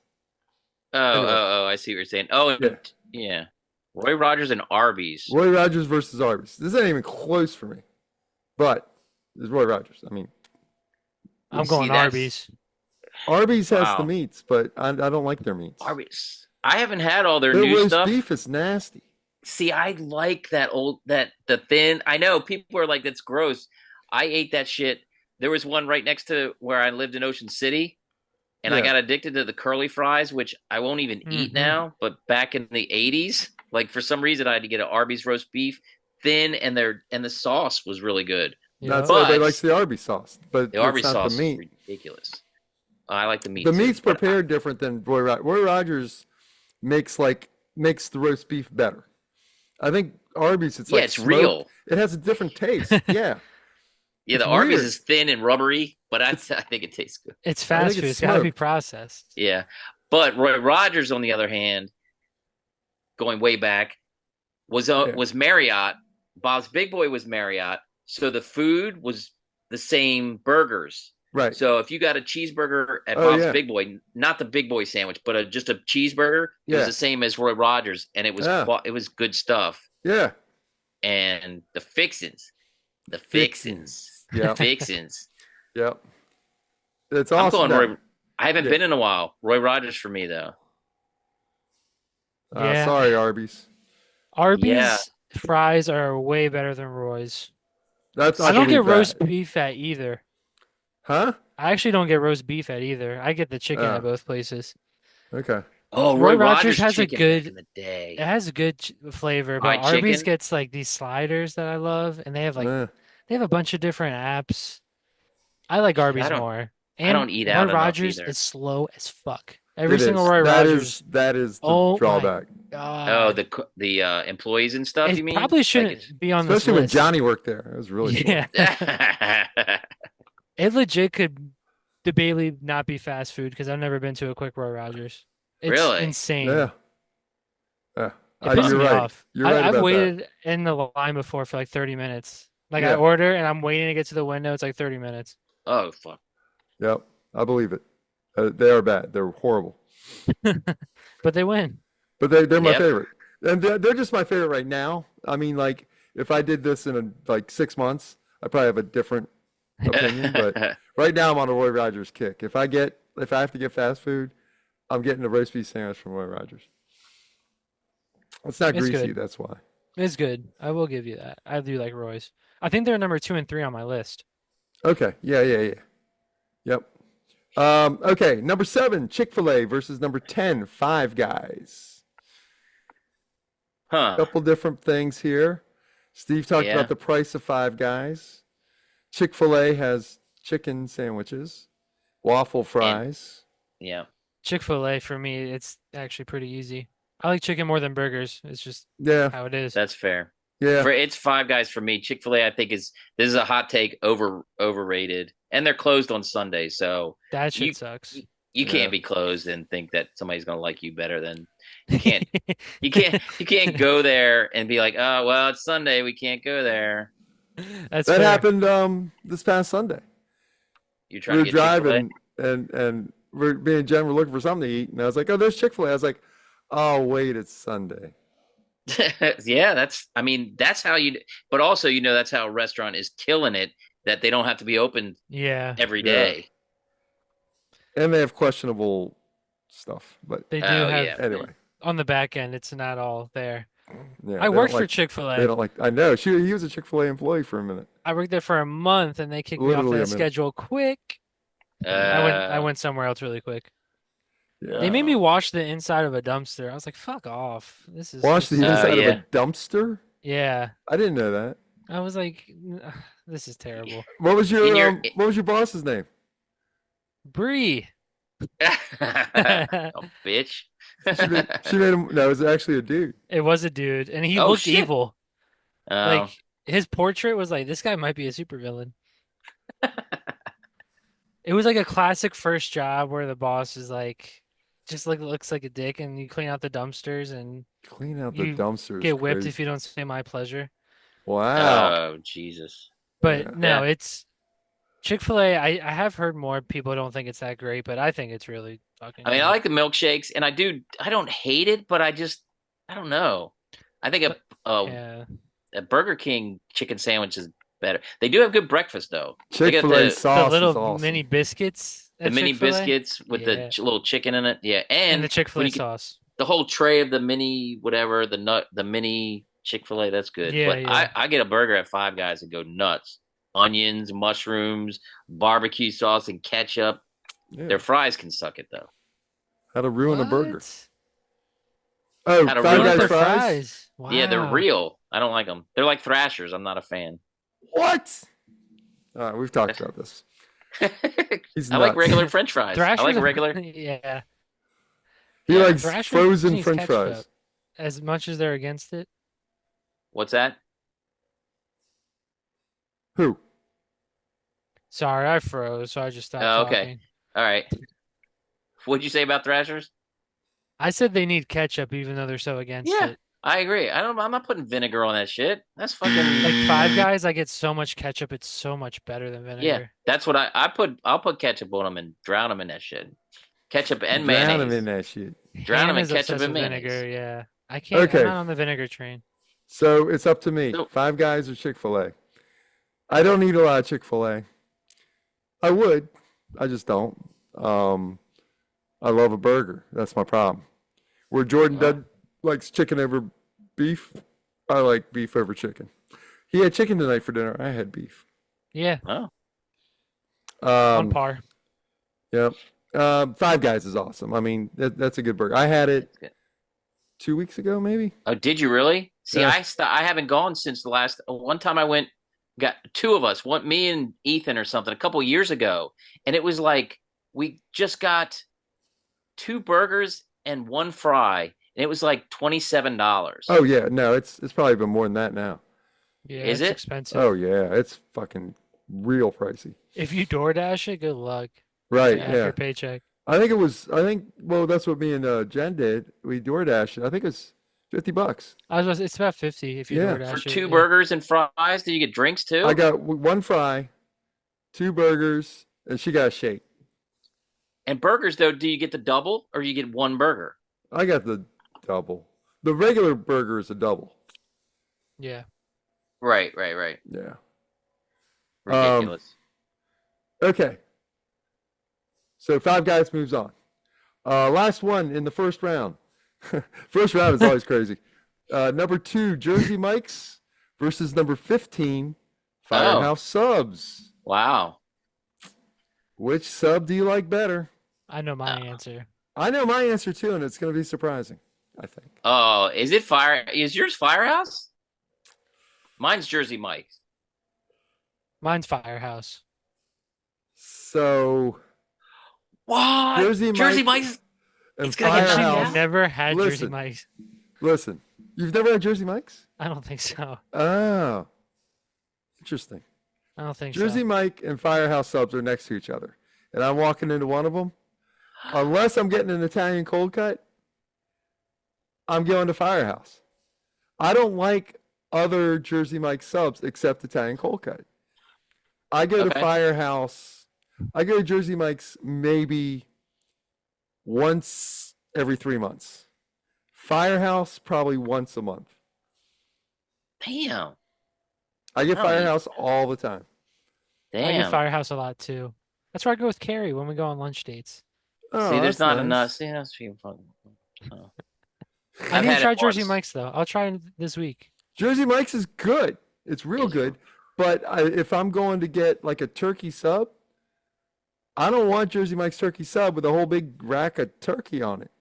Anyway, I see what you're saying. Oh, yeah. yeah. Roy Rogers and Arby's. Roy Rogers versus Arby's. This ain't even close for me. But it's Roy Rogers. I mean, I'm See, going that's Arby's. Arby's has the wow. meats, but I don't like their meats. Arby's. I haven't had all their Their new roast stuff. beef is nasty. See, I like the thin. I know people are like, that's gross. I ate that shit. There was one right next to where I lived in Ocean City, and I Yeah. got addicted to the curly fries, which I won't even eat Mhm. now. But back in the 80s, like for some reason I had to get an Arby's roast beef thin, and the sauce was really good. That's Yeah. everybody But likes the Arby's sauce, but the it's Arby's not sauce the is meat. ridiculous. I like the meat. The too, meat's but prepared different than Roy Rogers makes the roast beef better. I think Arby's, it's yeah, like it's smoked. real. It has a different taste. Yeah. Yeah, It's the Arby's weird. is thin and rubbery, but I think it tastes good. It's I fast think food. it's It's got to be smoked. processed. Yeah. But Roy Rogers, on the other hand, going way back, Yeah. was Marriott. Bob's Big Boy was Marriott. So the food was the same burgers. Right. So if you got a cheeseburger at Oh, Bob's yeah. Big Boy, not the Big Boy sandwich, but just a cheeseburger, it Yeah. was the same as Roy Rogers, and it Yeah. was good stuff. Yeah. And the fixins, the Yeah. fixins. Yep. It's I'm awesome. going Roy. I haven't Yeah. been in a while. Roy Rogers for me though. Yeah. Sorry, Arby's. Arby's Yeah. fries are way better than Roy's. That's I don't believe get roast that. beef at either. Huh? I actually don't get roast beef at either. I get the chicken Oh. at both places. Okay. Oh, Roy Roy Rogers Rogers has a chicken good- back in the day. It has a good flavor, but Fried Arby's chicken? gets like these sliders that I love, and they have they have a bunch of different apps. I like Arby's don't- more. I And don't eat Roy out enough Rogers either. is slow as fuck. Every It single is. Roy Rogers. That is the Oh my drawback. Oh, God. the employees and stuff. It You mean? probably Like shouldn't be on this Especially when list. Johnny worked there. It was really slow. Yeah. It legit could debatably not be fast food because I've never been to a quick Roy Rogers. It's Really? insane. Yeah. Yeah. It pisses You're me right. off. You're right I've about waited in the line before for like 30 minutes. Like I Yeah. order and I'm waiting to get to the window. It's like 30 minutes. Oh fuck. that. Yep. I believe it. They are bad. They're horrible. But they win. But they're my Yep. favorite. And they're just my favorite right now. I mean, like, if I did this in like 6 months, I probably have a different opinion. But right now, I'm on a Roy Rogers kick. If I have to get fast food, I'm getting a roast beef sandwich from Roy Rogers. It's not It's greasy, good. that's why. It's good. I will give you that. I do like Roy's. I think they're number 2 and 3 on my list. Okay. Yeah. Yep. Okay. Number 7, Chick-fil-A versus number 10, Five Guys. Huh. Couple different things here. Steve talked Yeah. about the price of Five Guys. Chick-fil-A has chicken sandwiches, waffle fries. Yeah. Chick-fil-A for me, it's actually pretty easy. I like chicken more than burgers. It's just Yeah. how it is. That's fair. Yeah. It's Five Guys for me. Chick-fil-A, I think this is a hot take, overrated, and they're closed on Sunday, so That shit you- sucks. you Yeah. can't be closed and think that somebody's gonna like you better than you can't. You can't go there and be like, oh well, it's Sunday, we can't go there. That's That fair. happened this past Sunday. You We try were to get Chick-fil-A? driving and me and Jen were looking for something to eat, and I was like, "Oh, there's Chick-fil-A." I was like, "Oh, wait, it's Sunday." Yeah, that's how you. But also, that's how a restaurant is killing it. That they don't have to be open Yeah, every Yeah. day. And they have questionable stuff, but they do Oh, have yeah. anyway, on the back end. It's not all there. yeah. I they worked don't for like- Chick-fil-A. They don't like. I know. He was a Chick-fil-A employee for a minute. I worked there for a month, and they kicked me off Literally a that minute. schedule quick. I Uh, went somewhere else really quick. Yeah. They made me wash the inside of a dumpster. I was like, "Fuck off! This is Wash the just- inside of yeah. a dumpster. Yeah." I didn't know that. I was like, "This is terrible." What was In your- what was your boss's name? Bree. oh, bitch. She made him. No, it was actually a dude. It was a dude, and he Oh, looked shit. evil. Oh, Like his portrait was like, this guy might be a supervillain. It was like a classic first job where the boss is like, just like looks like a dick, and you clean out the dumpsters and Clean out the You dumpsters. get whipped crazy. if you don't say my pleasure. Wow. oh, Jesus. But Yeah. no, Yeah. it's Chick-fil-A, I have heard more people don't think it's that great, but I think it's really fucking I mean, I good. like the milkshakes, and I don't hate it, but I don't know. I think Yeah. a Burger King chicken sandwich is better. They do have good breakfast though. They got Chick-fil-A The sauce is little awesome. mini biscuits the at mini Chick-fil-A. biscuits with the Yeah. little chicken in it. Yeah, And the and when Chick-fil-A you get sauce. the whole tray of the mini whatever the mini Chick-fil-A, that's good. Yeah, But yeah. I get a burger at Five Guys and go nuts. Onions, mushrooms, barbecue sauce, and ketchup. Yeah. Their fries can suck it though. How to ruin a burger. What? Oh, How to Five You ruin like Guys their burger. fries? fries? Yeah, they're Wow. real. I don't like them. They're like Thrashers. I'm not a fan. What? All right, we've talked about this. He's I like nuts. regular French fries. I like Thrashers, regular. yeah. He Yeah. likes Thrashers frozen needs French ketchup. fries. As much as they're against it. What's that? Who? Sorry, I froze, so I just stopped Oh, okay. talking. All right. What'd you say about Thrashers? I said they need ketchup even though they're so against Yeah, it. I agree. I'm not putting vinegar on that shit. That's fucking Like Five Guys, I get so much ketchup, it's so much better than yeah. vinegar. That's what I put. I'll put ketchup on them and drown them in that shit. Ketchup and Drown him mayonnaise. in that shit. Drown 'em in Hannah's ketchup obsessed and with mayonnaise. vinegar, yeah. I can't, Okay. I'm not on the vinegar train. So it's up to me. So- Five Guys or Chick-fil-A? I don't eat a lot of Chick-fil-A. I would. I just don't. I love a burger. That's my problem. Where Jordan Oh. likes chicken over beef, I like beef over chicken. He had chicken tonight for dinner. I had beef. Yeah, Oh, on Um, par. Yep. Five Guys is awesome. I mean, that's a good burger. I had it that's good. 2 weeks ago, maybe. Oh, did you really? See, Yeah. I haven't gone since the last one time I went. Got two of us, me and Ethan or something, a couple years ago, and it was like we just got two burgers and one fry, and it was like $27. Oh yeah, no, it's probably been more than that now. Yeah, Is it's it? expensive. Oh yeah, it's fucking real pricey. If you DoorDash it, good luck. Right, Half yeah. your paycheck. Well, that's what me and Jen did. We DoorDashed it. I think it's $50. It's about 50 if you Yeah. DoorDash For it. two yeah. burgers and fries. Did you get drinks too? I got one fry, two burgers, and she got a shake. And burgers though, do you get the double or you get one burger? I got the double. The regular burger is a double. Yeah. Right. Yeah. Ridiculous. Okay. So Five Guys moves on. Last one in the first round. First round is always crazy. Number 2, Jersey Mike's versus number 15, Firehouse Subs. Wow. Which sub do you like better? I know my answer. I know my answer too, and it's going to be surprising, I think. Oh, is it Is yours Firehouse? Mine's Jersey Mike's. Mine's Firehouse. So, What? Jersey Jersey Mike's Mike's. and It's gonna get Actually, Firehouse. Firehouse. I've never had Jersey Listen. Mike's. Listen, you've never had Jersey Mike's? I don't think so. Oh, interesting. I don't think Jersey so. Mike and Firehouse Subs are next to each other, and I'm walking into one of them. Unless I'm getting an Italian cold cut, I'm going to Firehouse. I don't like other Jersey Mike subs except Italian cold cut. I go to Okay. Firehouse. I go to Jersey Mike's maybe once every 3 months. Firehouse probably once a month. Damn. I get Oh, Firehouse all the time. I get Damn. Firehouse a lot too. That's where I go with Carrie when we go on lunch dates. Oh, See, there's that's not nice. enough. See, that's being fun. Oh. I I've need to had try it Jersey once. Mike's though. I'll try it this week. Jersey Mike's is good. It's real Is it? good. But if I'm going to get like a turkey sub, I don't want Jersey Mike's turkey sub with a whole big rack of turkey on it.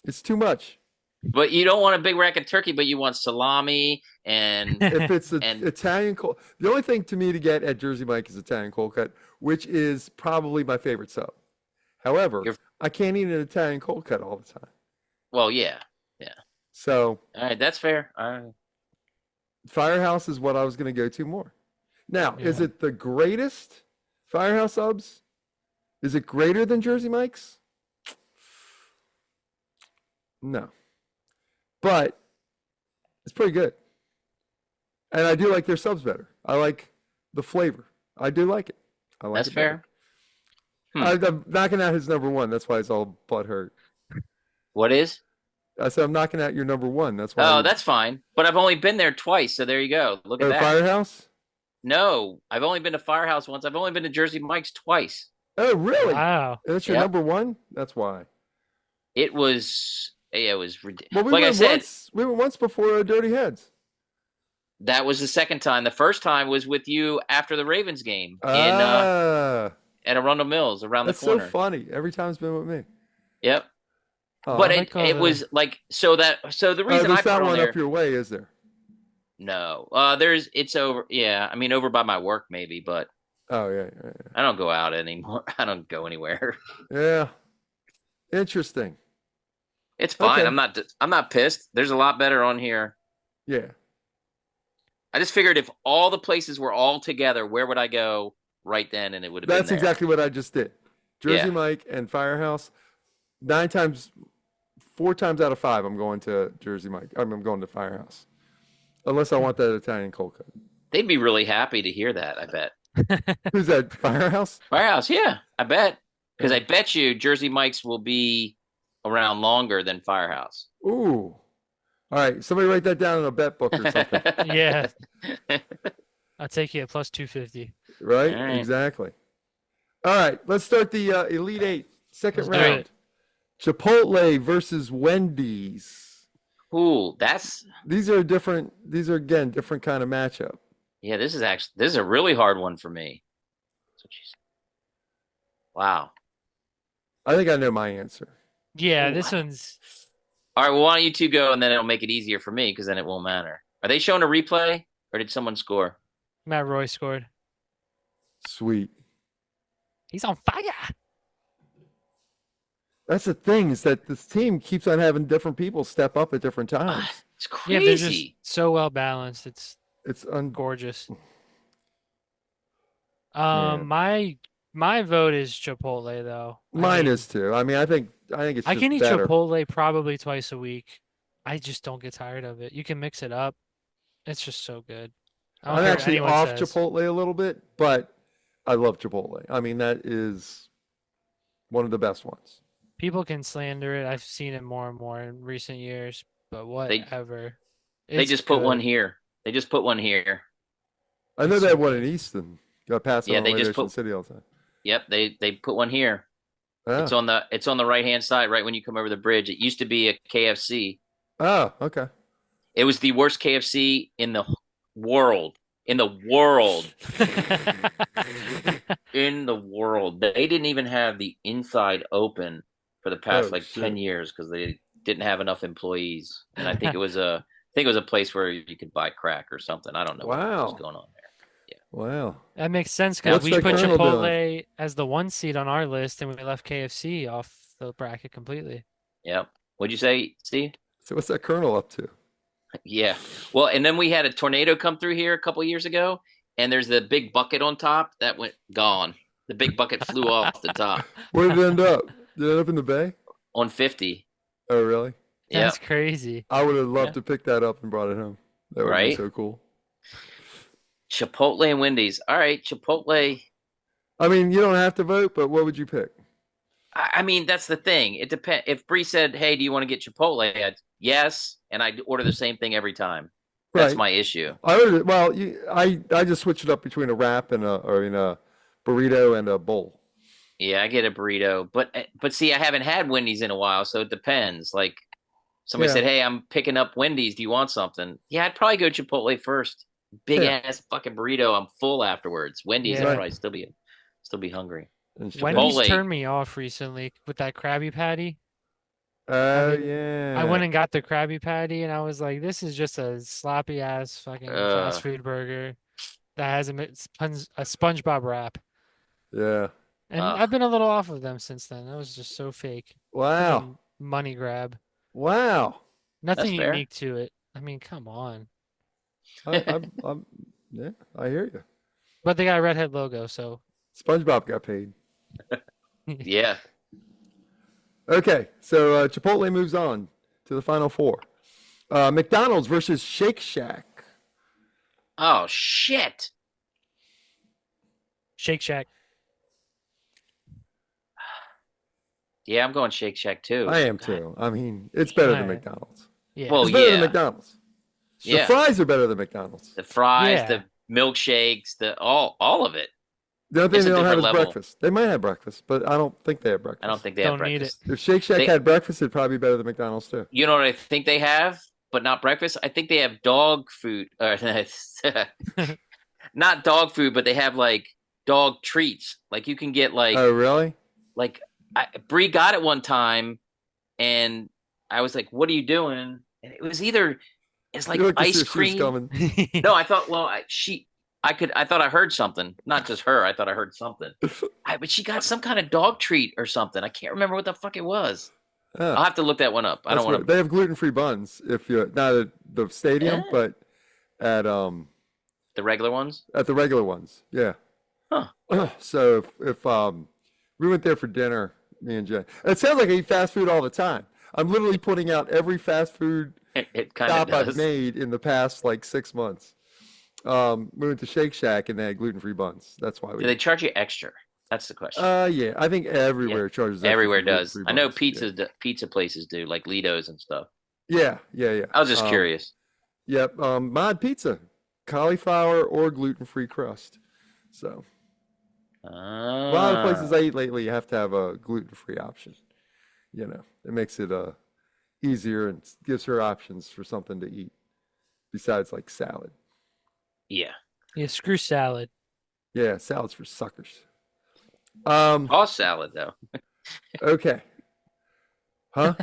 It's too much. But you don't want a big rack of turkey, but you want salami and If it's an And- Italian cold, the only thing to me to get at Jersey Mike is Italian cold cut, which is probably my favorite sub. However, You're- I can't eat an Italian cold cut all the time. well, yeah. So All right, that's fair. All right. Firehouse is what I was going to go to more. Now, is Yeah. it the greatest Firehouse subs? Is it greater than Jersey Mike's? No. But it's pretty good. And I do like their subs better. I like the flavor. I do like it. I like That's it better. fair. I'm knocking out his number one. That's why it's all butt hurt. What is? I said I'm knocking out your number one. That's why. Oh, that's fine. But I've only been there twice, so there you go. Look at that. Firehouse. No, I've only been to Firehouse once. I've only been to Jersey Mike's twice. Oh, really? Wow. That's your Yep. number one. That's why. It was ridiculous. Well, Like I said, we went once before Dirty Heads. that was the second time. The first time was with you after the Ravens game Ah, at Arundel Mills around that's the corner. so funny. Every time it's been with me. Yep. Oh, But I like all it the- was like so the reason I there's put not on one there. up your way, is there? No, it's over. Yeah, I mean over by my work maybe, but Oh yeah, I don't go out anymore. I don't go anywhere. yeah. Interesting. It's fine. Okay. I'm not pissed. There's a lot better on here. Yeah. I just figured if all the places were all together, where would I go right then? And it would have been That's there. exactly what I just did. Jersey Yeah. Mike and Firehouse. 4 times out of 5, I'm going to Jersey Mike. I'm going to Firehouse, unless I want that Italian cold cut. They'd be really happy to hear that. I bet. Who's that? Firehouse? Firehouse, yeah, I bet. Because I bet you Jersey Mike's will be around longer than Firehouse. Ooh. All right. Somebody write that down in a bet book or something. Yeah. I'll take you at plus 250. Right? All right. Exactly. All right. Let's start the Elite Eight, second Let's do round. it. Chipotle versus Wendy's. Ooh, These are again different kind of matchup. yeah. This is a really hard one for me. That's what she said. Wow. I think I know my answer. Yeah, Ooh, this one's All right. Well, why don't you two go, and then it'll make it easier for me because then it won't matter. Are they showing a replay, or did someone score? Matt Roy scored. Sweet. He's on fire. That's the thing, is that this team keeps on having different people step up at different times. It's Yeah, they're just crazy. so well balanced. It's It's gorgeous. Yeah. My vote is Chipotle though. Mine is too. I mean, I think it's I just can eat better. Chipotle probably twice a week. I just don't get tired of it. You can mix it up. It's just so good. I don't I'm care what actually anyone off says. Chipotle a little bit, but I love Chipotle. I mean, that is one of the best ones. People can slander it. I've seen it more and more in recent years, but whatever. They It's just put one good. here. They just put one here. I know It's they so have one good. in Easton. Got passed Yeah, on they the just Ocean put- City all the time. Yep, they put one here. Oh. It's on the right hand side, right when you come over the bridge. It used to be a KFC. Oh, okay. It was the worst KFC in the world. In the world. In the world. They didn't even have the inside open for the past Oh, 10 shit. years because they didn't have enough employees. And I think it was a place where you could buy crack or something. I don't know what Wow. was going on there. Wow. That makes sense because What's we that put Colonel doing? Chipotle as the 1 seed on our list, and we left KFC off the bracket completely. Yep. What'd you say, Steve? So what's that Colonel up to? Yeah. Well, and then we had a tornado come through here a couple years ago, and there's the big bucket on top that went gone. The big bucket flew off the top Where did it end up? Did it end up in the bay? on 50. Oh, really? Yeah. That's crazy. I would have loved Yeah. to pick that up and brought it home. That would be Right? so cool. Chipotle and Wendy's. All right, Chipotle. I mean, you don't have to vote, but what would you pick? I mean, that's the thing. It depends. If Bree said, "Hey, do you want to get Chipotle?" Yes, and I'd order the same thing every time. That's Right. my issue. I ordered, well, I just switched it up between a wrap and a burrito and a bowl. Yeah, I get a burrito, but see, I haven't had Wendy's in a while, so it depends. Like somebody Yeah. said, "Hey, I'm picking up Wendy's. Do you want something?" Yeah, I'd probably go Chipotle first. Big Yeah. ass fucking burrito. I'm full afterwards. Wendy's, Yeah. I'd probably still be hungry. And Wendy's Chipotle. turned me off recently with that Krabby Patty. Oh, been- yeah. I went and got the Krabby Patty, and I was like, "This is just a sloppy ass fucking fast food burger that has a SpongeBob wrap." Yeah. And Ugh. I've been a little off of them since then. That was just so fake. Wow. Freaking money grab. Wow. Nothing fair. unique to it. I mean, come on. Yeah, I hear you. But they got a redhead logo, so SpongeBob got paid. Yeah. Okay, so Chipotle moves on to the final four. McDonald's versus Shake Shack. Oh shit. Shake Shack. Yeah, I'm going Shake Shack too. I am God. too. I mean, it's better than Alright. McDonald's. Yeah. Well, It's better than yeah. McDonald's. The Yeah. fries are better than McDonald's. The fries, Yeah. the milkshakes, the all of it. The only thing It's they a don't have different is level. breakfast. They might have breakfast, but I don't think they have breakfast. I don't think they have Don't need it. breakfast. If Shake Shack They- had breakfast, it'd probably be better than McDonald's too. You know what I think they have, but not breakfast? I think they have dog food. Or not dog food, but they have like dog treats. Like you can get Oh, really? like Bree got it one time, and I was like, "What are you doing?" And it was either it's like You looked to see ice if she was cream. coming. No, I thought, well, I thought I heard something. Not just her. I thought I heard something. But she got some kind of dog treat or something. I can't remember what the fuck it was. Ah, I'll have to look that one up. I that's don't want weird. to. They have gluten-free buns if you not at the stadium, Eh. but at The regular ones. at the regular ones. Yeah. Huh. So if we went there for dinner, me and Jay. It sounds like I eat fast food all the time. I'm literally putting out every fast food It kind of stop I've does. made in the past like 6 months. We went to Shake Shack and they had gluten-free buns. That's why we. Do they charge you extra? That's the question. Yeah, I think everywhere charges extra Everywhere for does. gluten-free I know buns. pizza places do, like Lido's and stuff. Yeah. I was just curious. Yep. Mod pizza, cauliflower or gluten-free crust. So a lot of places I eat lately, you have to have a gluten-free option. You know, it makes it easier and gives her options for something to eat besides like salad. Yeah. Yeah, screw salad. Yeah, salad's for suckers. Toss salad though. Okay. Huh?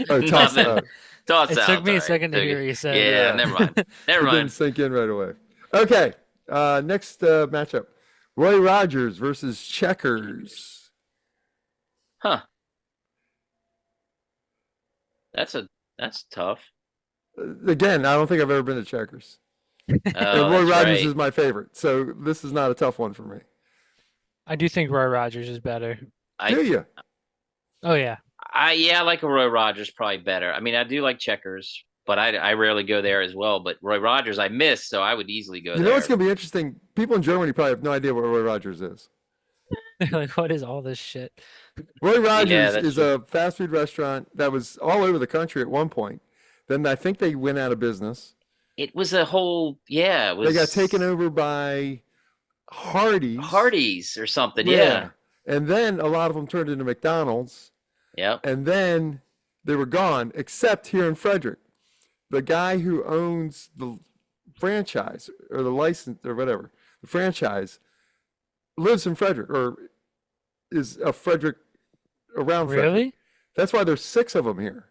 Oh, toss Nothing. salad. Toss It salad. took me a second to hear what you said. Yeah, Yeah. never mind. Never It didn't mind. sink in right away. Okay. Next matchup. Roy Rogers versus Checkers. Huh. That's tough. Again, I don't think I've ever been to Checkers. Oh, And Roy that's Rogers right. is my favorite, so this is not a tough one for me. I do think Roy Rogers is better. Do you? Oh yeah. I like a Roy Rogers probably better. I mean, I do like Checkers, but I rarely go there as well. But Roy Rogers I miss, so I would easily go You there. know what's going to be interesting? People in Germany probably have no idea what Roy Rogers is. They're like, what is all this shit? Roy Rogers that's is true. a fast food restaurant that was all over the country at one point. Then I think they went out of business. It was a whole It was They got taken over by Hardee's or something. Yeah. Yeah. And then a lot of them turned into McDonald's. Yep. And then they were gone, except here in Frederick. The guy who owns the franchise or the license or whatever, the franchise, lives in Frederick or is a Frederick around Frederick. Really? That's why there's 6 of them here.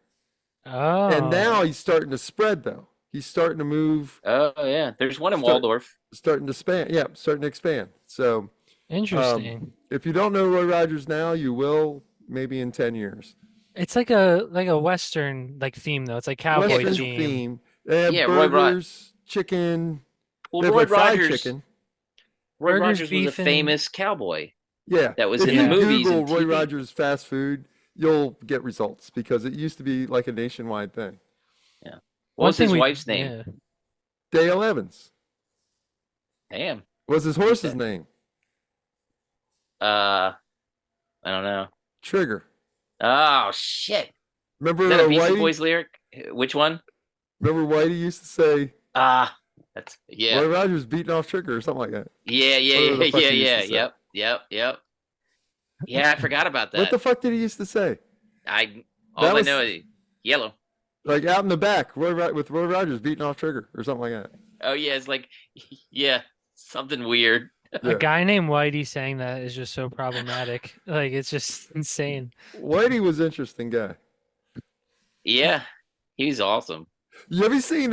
Oh. And now he's starting to spread though. He's starting to move, Oh yeah. There's one in Start- Waldorf. starting to span. Yeah, starting to expand. So Interesting. if you don't know Roy Rogers now, you will maybe in 10 years. It's like a Western like theme though. It's like cowboy Western theme. theme. They have Yeah, Roy Rog- burgers, chicken. Well, They have Roy like fried Rogers. chicken. Roy Burgers, Rogers was a beef, and- famous cowboy. Yeah. That was if in you the movies Google and Roy TV. Rogers fast food, you'll get results because it used to be like a nationwide thing. What was One thing his we- wife's name? yeah. Dale Evans Damn. was his horse's Okay. name. I don't know. Trigger. Oh shit. Remember Is that a Beastie Whitey? Boys lyric? Which one? Remember Whitey used to say That's yeah. Roy Rogers beating off Trigger or something like that. Yeah, Whatever the fuck he used to say. Yep. Yeah, I forgot about that. What the fuck did he used to say? All That I was- know is yellow. Like out in the back, with Roy Rogers beating off Trigger or something like that. Oh yeah, it's like yeah, something weird. Yeah. A guy named Whitey saying that is just so problematic. Like it's just insane. Whitey was an interesting guy. Yeah, he's awesome. Have you seen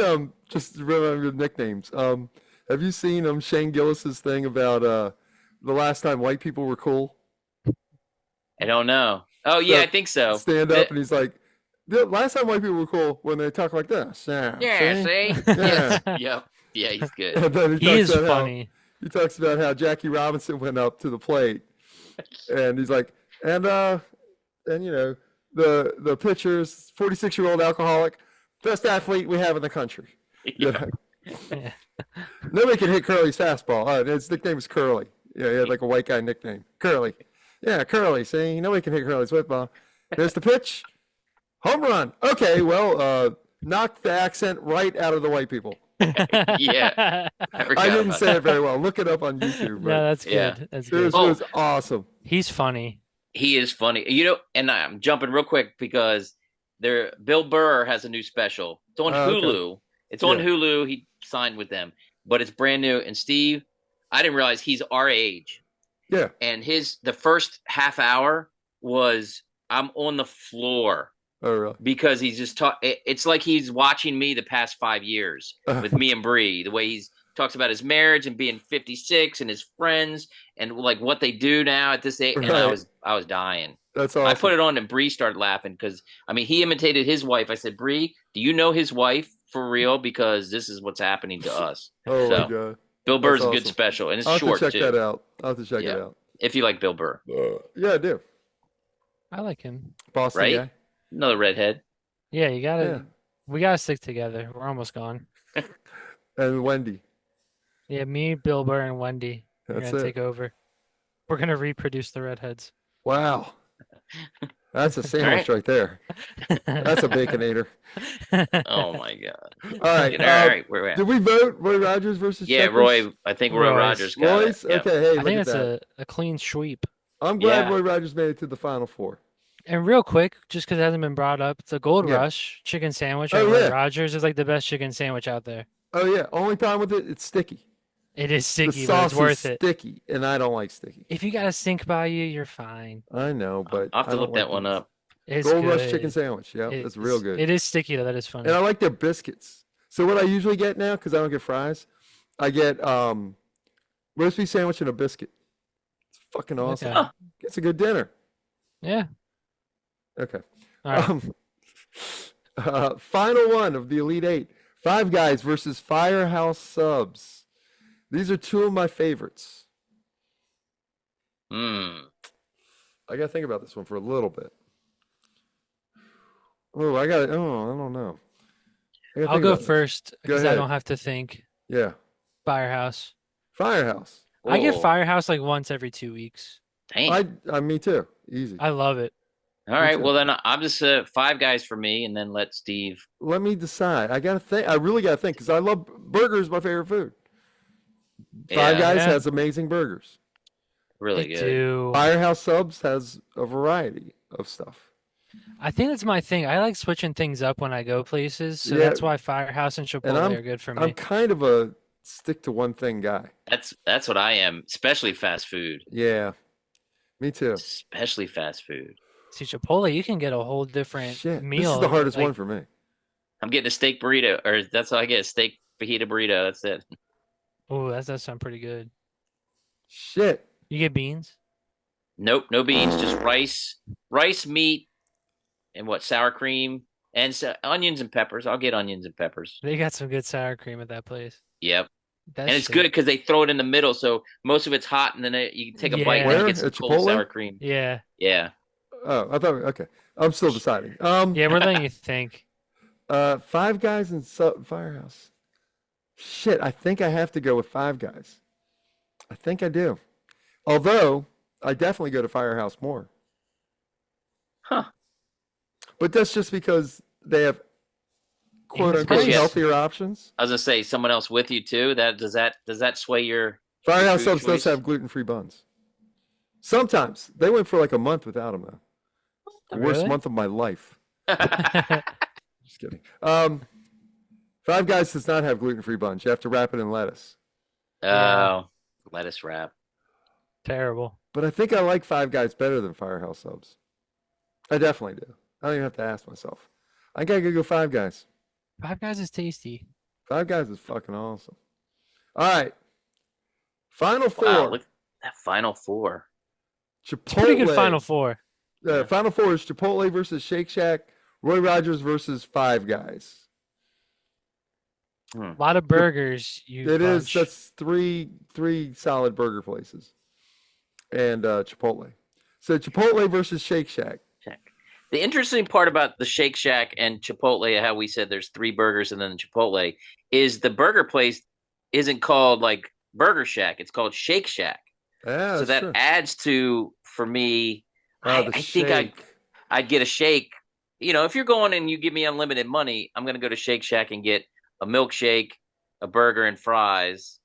just to remember your nicknames? Have you seen Shane Gillis's thing about the last time white people were cool? I don't know. Oh yeah, So, I think so. Stand up and he's like, the last time white people were cool when they talk like this. Yeah, Yeah, see? Yeah. Yep. Yeah, he's good. And then He talks is about how- funny. he talks about how Jackie Robinson went up to the plate, and he's like, and you know, the pitcher's 46-year-old alcoholic, best athlete we have in the country. You know? Yeah. Nobody can hit Curly's fastball. His nickname is Curly. Yeah, he had like a white guy nickname, Curly. Yeah, Curly. See, nobody can hit Curly's football. There's the pitch. Home run. Okay, well, knock the accent right out of the white people. Yeah, I I forgot didn't about say that. it very well. Look it up on YouTube, No, but that's Yeah. good. That's it good. was, Oh. it was awesome. He's funny. He is funny. And I'm jumping real quick because Bill Burr has a new special. It's on Oh, okay. Hulu. It's on Yeah. Hulu. He signed with them, but it's brand new. And Steve, I didn't realize he's our age. Yeah. And the first half hour was I'm on the floor Oh, really? because he's just it's like he's watching me the past 5 years with me and Bree, the way he's talks about his marriage and being 56 and his friends and like what they do now at this age. And I Right. was dying. That's I awesome. put it on and Bree started laughing because he imitated his wife. I said, Bree, do you know his wife for real? Because this is what's happening to us. Oh, So, my God. Bill Burr's That's a good awesome. special, and it's I'll have to short check too. that out. I'll have to check Yeah. it out. If you like Bill Burr, Yeah, I do. I like him. Boston right? guy. Another redhead. Yeah, you gotta. Yeah. We gotta stick together. We're almost gone. And Wendy. Yeah, me, Bill Burr, and Wendy. We're That's gonna it. take over. We're gonna reproduce the redheads. Wow. That's a sandwich right there. That's a baconator. Oh my God! All right. All right, where we at? Did we vote Roy Rogers versus Yeah, Checkers? Roy. I think Roy Roy's. Rogers got Roy's? it. Yep. Okay, hey, I look think at it's that. a clean sweep. I'm glad Yeah. Roy Rogers made it to the Final Four. And real quick, just because it hasn't been brought up, the Gold Yeah. Rush chicken sandwich Oh, at Roy yeah. Rogers is like the best chicken sandwich out there. Oh, yeah. Only problem with it, it's sticky. It is The sticky, but sauce it's worth is it. sticky, and I don't like sticky. If you got a sink by you, you're fine. I know, but I'll have I to don't look that like one these. up. It's Gold good. Rush chicken sandwich. Yeah, it's real good. It is sticky though. That is funny. And I like their biscuits. So what I usually get now, because I don't get fries, I get roast beef sandwich and a biscuit. It's fucking awesome. Okay. It's a good dinner. Yeah. Okay. All right. Final one of the Elite Eight. Five Guys versus Firehouse Subs. These are two of my favorites. Hmm. I got to think about this one for a little bit. I don't know. I gotta I'll think go about this. first because I ahead. don't have to think. Yeah. Firehouse. Firehouse. I get Oh, Firehouse like once every 2 weeks. dang. Me too. Easy. I love it. All right. too. Well, then I'm just Five Guys for me, and then let Steve. Let me decide. I gotta think. I really gotta think because I love burgers. My favorite food. Five Yeah, Guys Yeah. has amazing burgers. really They good. do. Firehouse Subs has a variety of stuff. I think that's my thing. I like switching things up when I go places, so Yeah. that's why Firehouse and Chipotle I'm- are good for I'm me. kind of a stick to one thing guy. That's what I am, especially fast food. Yeah, me too. Especially fast food. See, Chipotle, you can get a whole different Shit, meal. this is the hardest like, one for me. I'm getting a steak burrito, or that's all I get, a steak fajita burrito. That's it. Oh, that does sound pretty good. Shit. You get beans? Nope, no beans, just rice, meat, and sour cream, and onions and peppers. I'll get onions and peppers. They got some good sour cream at that place. Yep, That's and it's good because they throw it in the middle, so most of it's hot, and then you can take a bite and Where? then get some At cold Chipotle? sour cream. Yeah. Yeah, Oh, I thought. Okay, I'm still deciding. Yeah, we're letting you think. Five Guys and Firehouse. Shit, I think I have to go with Five Guys. I think I do. Although I definitely go to Firehouse more. Huh. But that's just because they have quote Because unquote yes. healthier options. I was gonna say someone else with you too. Does that sway your? Firehouse food Subs does choice? have gluten-free buns. Sometimes they went for like a month without them though. The worst Really? month of my life. Just kidding. Five Guys does not have gluten-free buns. You have to wrap it in lettuce. Oh, lettuce wrap. Terrible. But I think I like Five Guys better than Firehouse Subs. I definitely do. I don't even have to ask myself. I gotta go Five Guys. Five Guys is tasty. Five Guys is fucking awesome. All right. Final Four. Wow, look at that Final Four. Chipotle. Pretty good Final Four. Final Four is Chipotle versus Shake Shack, Roy Rogers versus Five Guys. A lot of burgers. It is. That's three solid burger places, and Chipotle. So Chipotle versus Shake Shack. The interesting part about the Shake Shack and Chipotle, how we said there's 3 burgers and then Chipotle, is the burger place isn't called like Burger Shack. It's called Shake Shack. Yeah, So that's that true. adds to, for me, The I think shake. I'd get a shake. You know, if you're going and you give me unlimited money, I'm gonna go to Shake Shack and get a milkshake, a burger, and fries.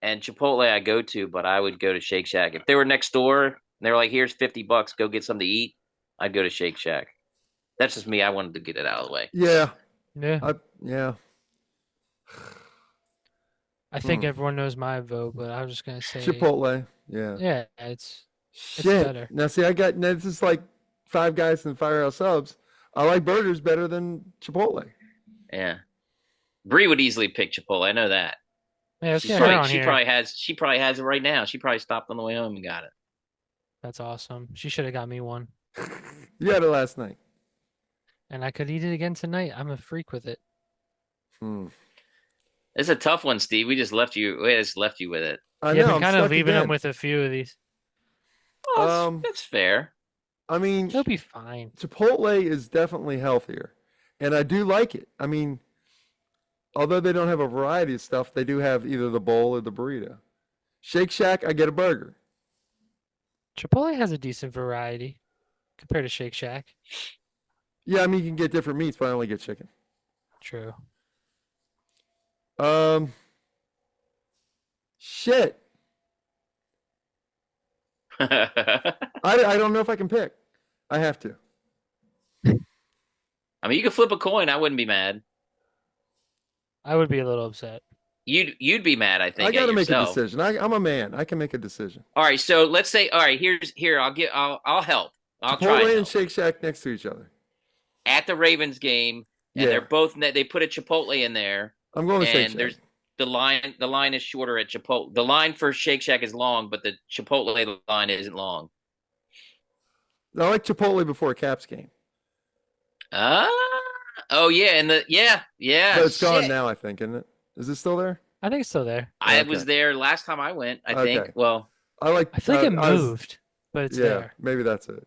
And Chipotle I go to, but I would go to Shake Shack. If they were next door and they were like, here's $50, go get something to eat, I'd go to Shake Shack. That's just me. I wanted to get it out of the way. Yeah, Yeah. yeah. I think Hmm. everyone knows my vote, but I was just gonna say, Chipotle. Yeah. yeah, it's Shit. better. Now see, now this is like Five Guys and Firehouse Subs. I like burgers better than Chipotle. Yeah. Bree would easily pick Chipotle. I know that. Yeah, let's get her on She here. probably has it right now. She probably stopped on the way home and got it. That's awesome. She should have got me one, You had it last night. and I could eat it again tonight. I'm a freak with it. Hmm. It's a tough one, Steve. We just left you with it. I Yeah, know. I've I'm been kind of stuck leaving them again. with a few of these. Oh, Um, that's fair. I mean, They'll be fine. Chipotle is definitely healthier, and I do like it. I mean, although they don't have a variety of stuff, they do have either the bowl or the burrito. Shake Shack, I get a burger. Chipotle has a decent variety compared to Shake Shack. Yeah, I mean, you can get different meats, but I only get chicken. True. Shit. I don't know if I can pick. I have to. I mean, you could flip a coin. I wouldn't be mad. I would be a little upset. You'd be mad, I think, I got at to make a yourself. decision. I'm a man. I can make a decision. All right, so let's say, all right, I'll help. I'll try and Chipotle and help. Shake Shack next to each other. At the Ravens game, and Yeah. they're both they put a Chipotle in there, I'm going with Shake and Shack. there's the line is shorter at Chipotle. The line for Shake Shack is long, but the Chipotle line isn't long. I like Chipotle before Caps game. Oh yeah, and yeah. But it's gone shit. now, I think, isn't it? Is it still there? I think it's still there. I Okay. was there last time I went, I think. Okay. Well, I like. I feel like it I was- moved, but it's yeah, there. maybe that's it.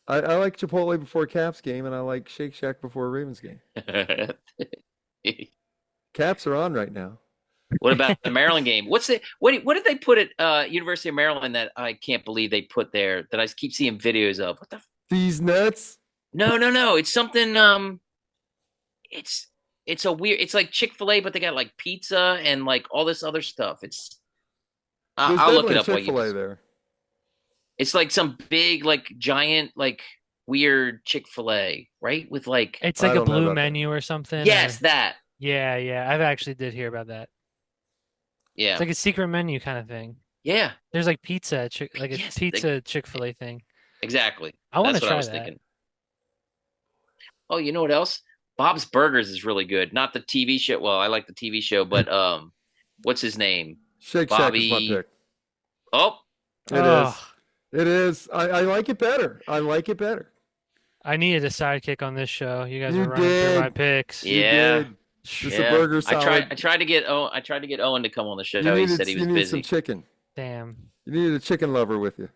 I like Chipotle before Caps game, and I like Shake Shack before Ravens game. Caps are on right now. what about the Maryland game? What did they put at University of Maryland that I can't believe they put there that I keep seeing videos of? What the These nuts. No. It's something it's a weird, it's like Chick-fil-A, but they got like pizza and like all this other stuff. It's There's I'll look it definitely up while Chick-fil-A you. there. It's like some big, like giant, like weird Chick-fil-A, right? With like It's I like a don't know blue about that. menu or something. yes, or- that. Yeah. I've actually did hear about that. Yeah. It's like a secret menu kind of thing. Yeah, There's like pizza, like a Yes, pizza Chick-fil-A thing. exactly. I want to That's what I try was that. thinking. Oh, you know what else? Bob's Burgers is really good. Not the TV show. Well, I like the TV show, but what's his name? Shake Shack is my Bobby. pick. Oh, It is. Oh, It is. I like it better. I like it better. I needed a sidekick on this show. You guys You were running through my did. picks. You Yeah. did. Just yeah. a burger I salad. tried to get Owen to come on the show. You He needed, said he was you needed some busy. chicken. Damn. You needed a chicken lover with you.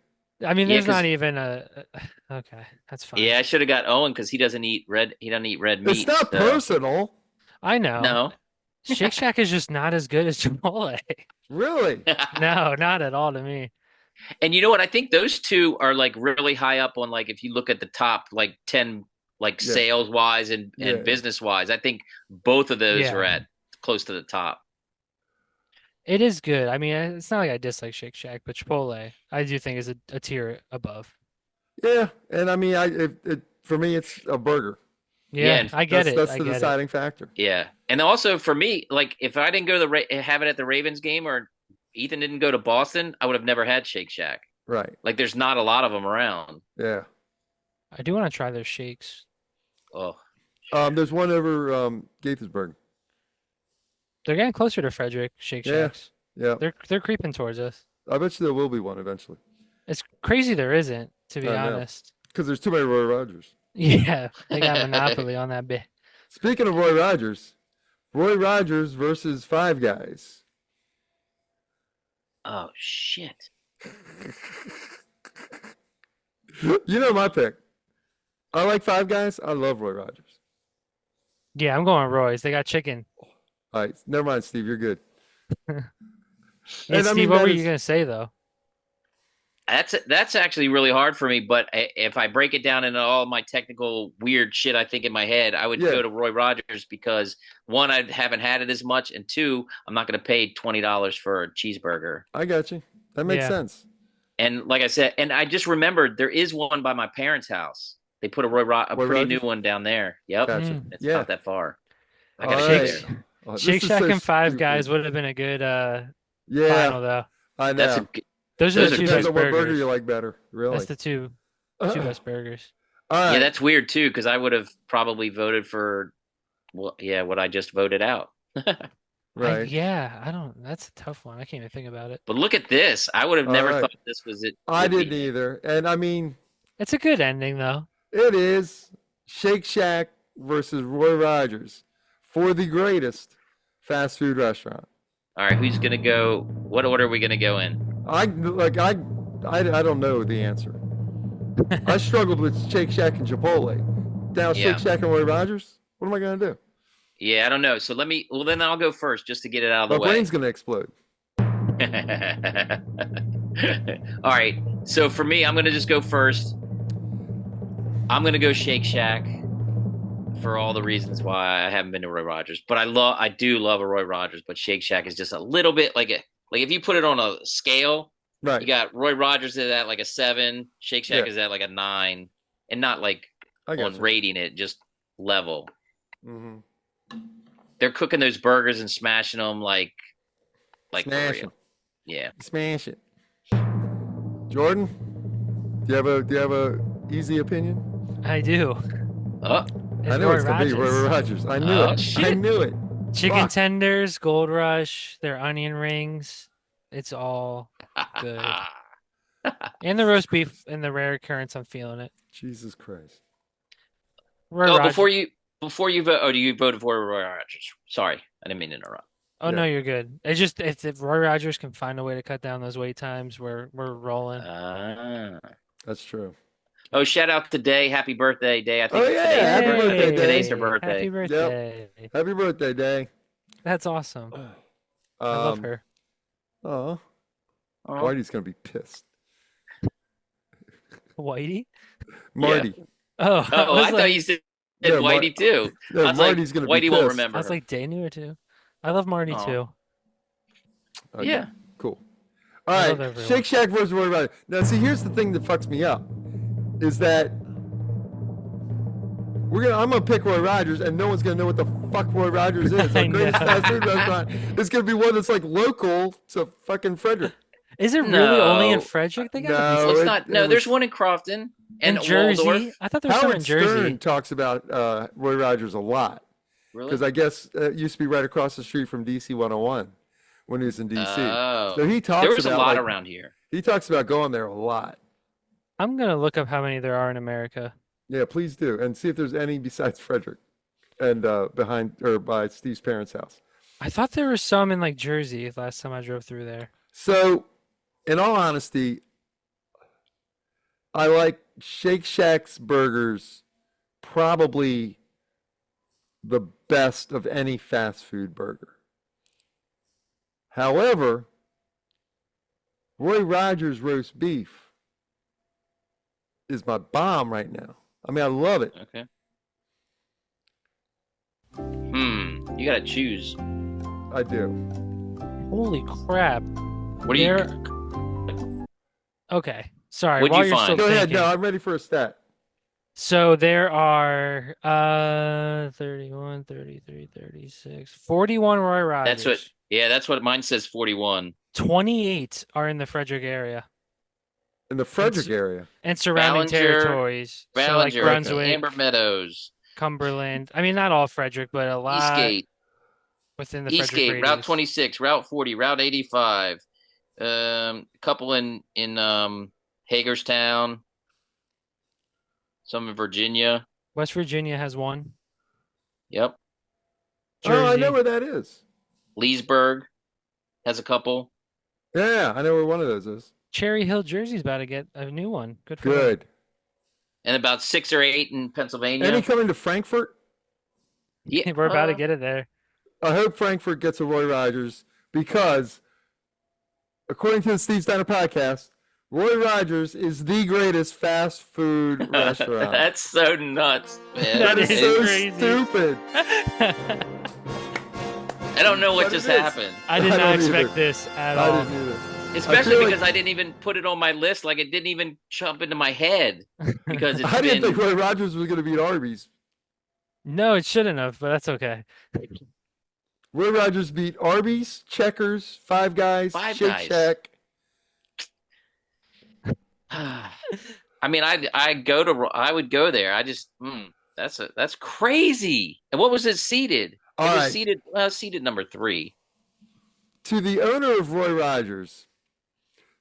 I mean, Yeah, there's 'cause- not even a. Okay, that's fine. Yeah, I should have got Owen because he doesn't eat red. He doesn't eat red meat. It's not so- personal. I know. No. Shake Shack is just not as good as Chipotle. Really? No, not at all to me. And you know what? I think those two are like really high up on like if you look at the top like 10 like Yeah. sales wise and Yeah. business wise, I think both of those Yeah. are at close to the top. It is good. I mean, it's not like I dislike Shake Shack, but Chipotle, I do think is a tier above. Yeah. And I mean, for me, it's a burger. Yeah, and I get it. That's I the get it. deciding factor. Yeah. And also for me, like if I didn't go to have it at the Ravens game or Ethan didn't go to Boston, I would have never had Shake Shack. Right. Like there's not a lot of them around. Yeah. I do want to try their shakes. Oh, There's one over Gaithersburg. They're getting closer to Frederick Shake Yeah. Shacks. Yeah. They're creeping towards us. I bet you there will be one eventually. It's crazy there isn't, to be I know. honest. Because there's too many Roy Rogers. Yeah, they got a monopoly on that bit. Speaking of Roy Rogers versus Five Guys. oh shit. You know my pick. I like Five Guys. I love Roy Rogers. Yeah, I'm going Roy's. They got chicken. All right. Never mind, Steve. You're good. Hey, And I Steve, mean, what that were you is- gonna say though? That's actually really hard for me. But if I break it down into all my technical weird shit I think in my head, I would Yeah. go to Roy Rogers because one, I haven't had it as much, and two, I'm not going to pay $20 for a cheeseburger. I got you. That makes Yeah. sense. And like I said, and I just remembered there is one by my parents' house. They put a Roy pretty new Rogers? one down there. Yep, Gotcha. it's Yeah. not that far. I All gotta right. go there. Oh, this Shake is Shack so and Five stupid. Guys would have been a good Yeah, final though. I That's know. Those are Those the are two Depends best on what burger burgers. you like better, really. That's the two best burgers. All right. yeah, that's weird too because I would have probably voted for, well, yeah, what I just voted out. right. That's a tough one. I can't even think about it. But look at this. I would have All never right. thought this was it. I would be didn't it. either. And I mean, It's a good ending though. it is Shake Shack versus Roy Rogers for the greatest fast food restaurant. All right, who's gonna go? What order are we gonna go in? I don't know the answer. I struggled with Shake Shack and Chipotle. Now Yeah. Shake Shack and Roy Rogers. What am I gonna do? Yeah, I don't know. So well, then I'll go first just to get it out of My the way. brain's gonna explode. All right. So for me, I'm gonna just go first. I'm gonna go Shake Shack for all the reasons why I haven't been to Roy Rogers. But I do love a Roy Rogers, but Shake Shack is just a little bit like if you put it on a scale, Right. you got Roy Rogers is at like a 7, Shake Shack Yeah. is at like a 9, and not like I got on you. rating it, just level. Mm-hmm. They're cooking those burgers and smashing them like for Smash real. it. Yeah. Smash it. Jordan, do you have a easy opinion? I do. Oh, It's I knew Roy it's gonna be Roy Rogers. Rogers. I knew Oh, it. I shit. knew it. Chicken Fuck. tenders, Gold Rush, their onion rings. It's all good. And the roast beef and the rare occurrence, I'm feeling it. Jesus Christ. Roy Oh, Rogers. before you vote. Oh, do you vote for Roy Rogers? Sorry, I didn't mean to interrupt. Oh no, Yeah. you're good. It's just if Roy Rogers can find a way to cut down those wait times, we're rolling. That's true. Oh, shout out to Day. Happy birthday, Day. I think Oh, it's yeah, today's happy her birthday, Day. Today's her birthday. Happy birthday. Happy birthday, Day. That's awesome. I love her. Oh, Oh, Whitey's gonna be pissed. Whitey? Marty. Oh, oh, I was thought like, you said Yeah, Whitey too. No, I was like, Marty's gonna be Whitey won't pissed. remember. I was her. like, Day knew her too. I love Marty Aw. too. Okay, Yeah. Cool. All I love right. everyone. Shake Shack versus Roy Rogers. Now, see, here's the thing that fucks me up, is that I'm gonna pick Roy Rogers, and no one's gonna know what the fuck Roy Rogers is. I The greatest know. fast food restaurant is gonna be one that's like local to fucking Frederick. Is it really only in No. Frederick? They No, gotta Well, it's it- not. it No, was- there's one in Crofton be and in Jersey. Waldorf. I thought there was some in Howard Jersey. Stern talks about Roy Rogers a lot Really? because I guess it used to be right across the street from DC 101 when he was in DC. Oh, So he talks there was about a lot like, around here. He talks about going there a lot. I'm gonna look up how many there are in America. Yeah, please do, and see if there's any besides Frederick, and behind or by Steve's parents' house. I thought there were some in like Jersey last time I drove through there. So, in all honesty, I like Shake Shack's burgers probably the best of any fast food burger. However, Roy Rogers roast beef is my bomb right now. I mean, I love it. Okay. You gotta choose. I do. Holy crap! What do you? There. Okay, sorry. What'd while you you're find? still Go ahead. thinking. No, I'm ready for a stat. So there are 31, 33, 36, 41 Roy Rogers. That's what. Yeah, that's what mine says. 41. 28 are in the Frederick area In the Frederick area. and surrounding Ballinger, territories. So like Ballinger, Brunswick, Amber Meadows, Cumberland. I mean, not all Frederick, but a lot Eastgate, within the Frederick Eastgate, Route radius. 26, Route 40, Route 85. A couple in Hagerstown. Some in Virginia. West Virginia has one. Yep. Oh, I know Jersey. where that is. Leesburg has a couple. Yeah, I know where one of those is. Cherry Hill, Jersey's about to get a new one. Good for them. Good. And about 6 or 8 in Pennsylvania. Any coming to Frankfurt? Yeah, We're about to get it there. I hope Frankfurt gets a Roy Rogers because, according to the Steve Steiner podcast, Roy Rogers is the greatest fast food restaurant. That's so nuts, man. That is is so crazy. stupid. I don't know what But it just is. happened. I did I not don't expect either. this at I all. didn't either. Especially feel because like- I didn't even put it on my list. Like it didn't even jump into my head because it's I didn't been. think Roy Rogers was going to beat Arby's. No, it shouldn't have, but that's okay. Roy Rogers beat Arby's, Checkers, Five Guys, Five Shake Guys. Shack. I mean, I would go there. I just that's crazy. And what was it seated? All it was right. seated number 3. To the owner of Roy Rogers,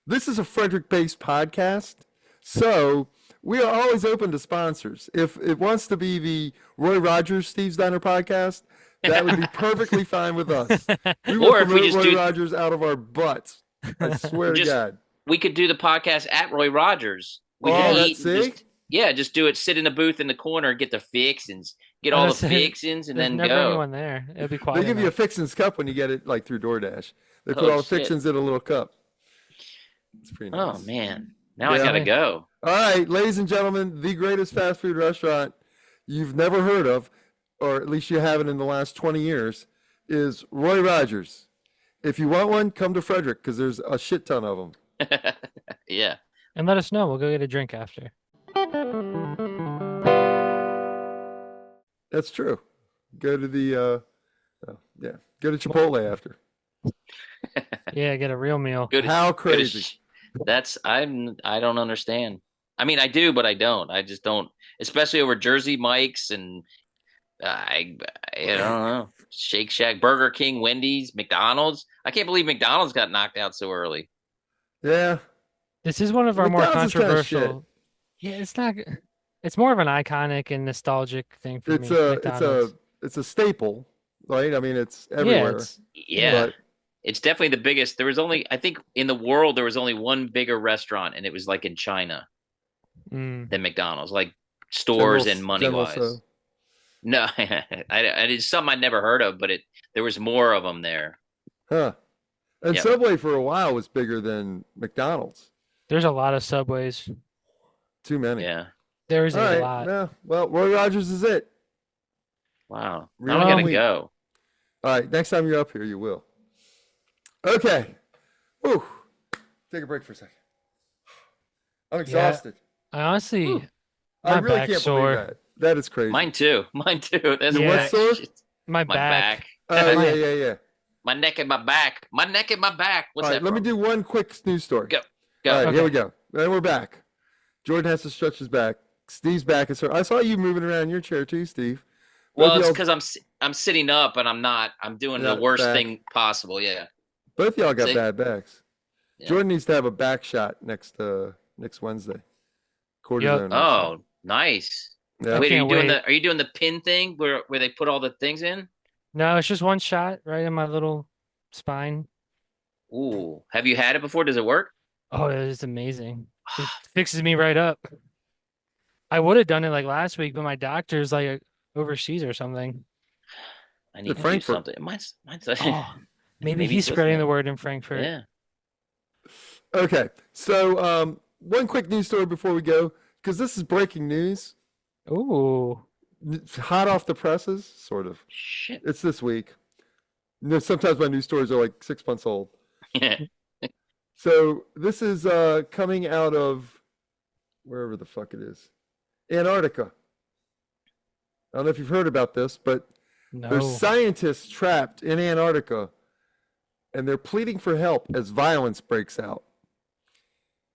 this is a Frederick-based podcast, so we are always open to sponsors. If it wants to be the Roy Rogers Steve's Diner podcast, that would be perfectly fine with us. We will Or if we promote just Roy do- Rogers out of our butts. I swear to Just- God. We could do the podcast at Roy Rogers. We Oh, could that's eat. And sick. just do it. Sit in the booth in the corner, get the fixins, get I all the was saying, fixins, and There's then never go. anyone there. It'll be quiet. They give you a enough. fixins cup when you get it like through DoorDash. They put Oh, all the shit. fixins in a little cup. It's pretty nice. Oh man, now I Yeah. gotta go. All right, ladies and gentlemen, the greatest fast food restaurant you've never heard of, or at least you haven't in the last 20 years, is Roy Rogers. If you want one, come to Frederick because there's a shit ton of them. Yeah. And let us know. We'll go get a drink after. That's true. Go to the, go to Chipotle after. Yeah, get a real meal. Good. How good crazy. as- I don't understand. I mean, I do, but I don't. I just don't. Especially over Jersey Mike's and I don't know. Shake Shack, Burger King, Wendy's, McDonald's. I can't believe McDonald's got knocked out so early. Yeah. This is one of our more McDonald's is kinda shit. controversial. Yeah, it's not. It's more of an iconic and nostalgic thing for It's me. a McDonald's. it's a staple, right? I mean, it's Yeah, everywhere. Yeah. But It's definitely the biggest. There was only, I think, in the world, there was only one bigger restaurant, and it was like in China Mm. than McDonald's, like stores General- and money General wise. So. No, it's something I'd never heard of, but there was more of them there. Huh. And Yeah. Subway for a while was bigger than McDonald's. There's a lot of Subways. Too many. Yeah. There is All a right. lot. Yeah. Well, Roy Rogers is it. Wow. Real Now I gotta sweet. go. All right. Next time you're up here, you will. Okay. Whew. Take a break for a second. I'm exhausted. I honestly, Ooh. I my really back's can't sore. believe that. That is crazy. Mine too. Mine too. That's Your what's sore? my My back. back. Oh, yeah. My neck and my back. My neck and my back. What's All right. that? Let me from? do one quick news story. Go. Go. All right. Okay. Here we go. And we're back. Jordan has to stretch his back. Steve's back is hurt. I saw you moving around in your chair too, Steve. Well, Both it's y'all- because I'm sitting up and I'm not. I'm doing Yeah, the worst back. thing possible. Yeah. Both y'all got See? bad backs. Yeah. Jordan needs to have a back shot next Wednesday. Cortisone. Oh, nice. Yeah. Wait, can't wait. are you doing the pin thing where they put all the things in? No, it's just one shot right in my little spine. Ooh. Have you had it before? Does it work? Oh, it is amazing. It fixes me right up. I would have done it like last week, but my doctor's like overseas or something. I need to do Frankfurt. something. Mine's Oh, maybe Maybe he's he's spreading the listening. word in Frankfurt. yeah. Okay. So one quick news story before we go, because this is breaking news. Ooh. It's hot off the presses, sort of. Shit. It's this week. Sometimes my news stories are like 6 months old. Yeah. So this is coming out of wherever the fuck it is, Antarctica. I don't know if you've heard about this, but there's No. scientists trapped in Antarctica, and they're pleading for help as violence breaks out.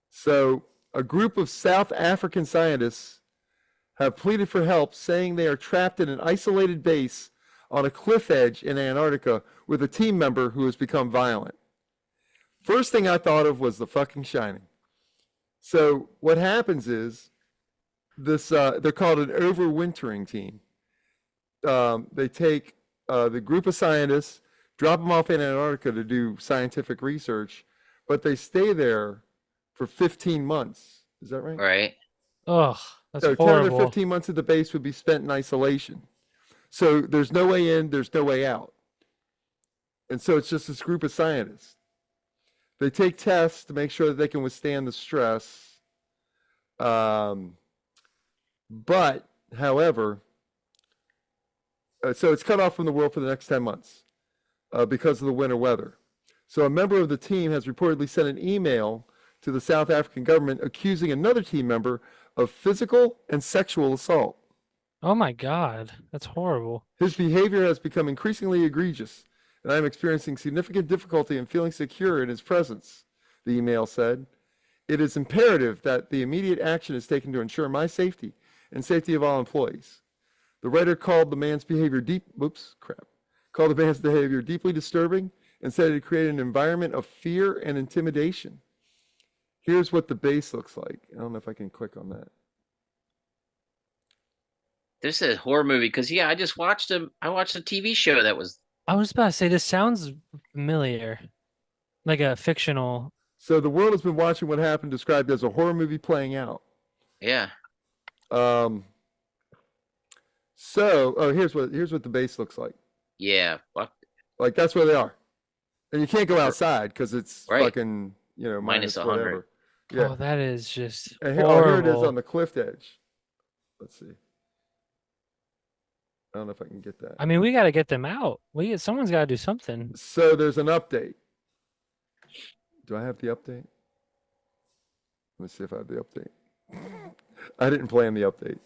So a group of South African scientists have pleaded for help, saying they are trapped in an isolated base on a cliff edge in Antarctica with a team member who has become violent. First thing I thought of was The fucking Shining. So what happens is this they're called an overwintering team. They take the group of scientists, drop them off in Antarctica to do scientific research, but they stay there for 15 months. Is that right? Right. Ugh, that's So 10 of their horrible. 15 months at the base would be spent in isolation. So there's no way in, there's no way out. And so it's just this group of scientists. They take tests to make sure that they can withstand the stress. But, however, so it's cut off from the world for the next 10 months because of the winter weather. So a member of the team has reportedly sent an email to the South African government accusing another team member of physical and sexual assault. Oh my God, that's horrible. His behavior has become increasingly egregious, and I am experiencing significant difficulty in feeling secure in his presence, the email said. It is imperative that the immediate action is taken to ensure my safety and safety of all employees. The writer called the man's behavior deeply disturbing and said it created an environment of fear and intimidation. Here's what the base looks like. I don't know if I can click on that. This is a horror movie because I just watched I watched a TV show that was. I was about to say this sounds familiar, like a fictional. So the world has been watching what happened, described as a horror movie playing out. Yeah. Here's what the base looks like. Yeah. Fuck. Like that's where they are, and you can't go outside because it's Right. fucking minus 100. whatever. Yeah. Oh, that is just And here it is horrible. on the cliff edge. Let's see. I don't know if I can get that. I mean, we got to get them out. Someone's got to do something. So there's an update. Do I have the update? Let me see if I have the update. I didn't plan the update.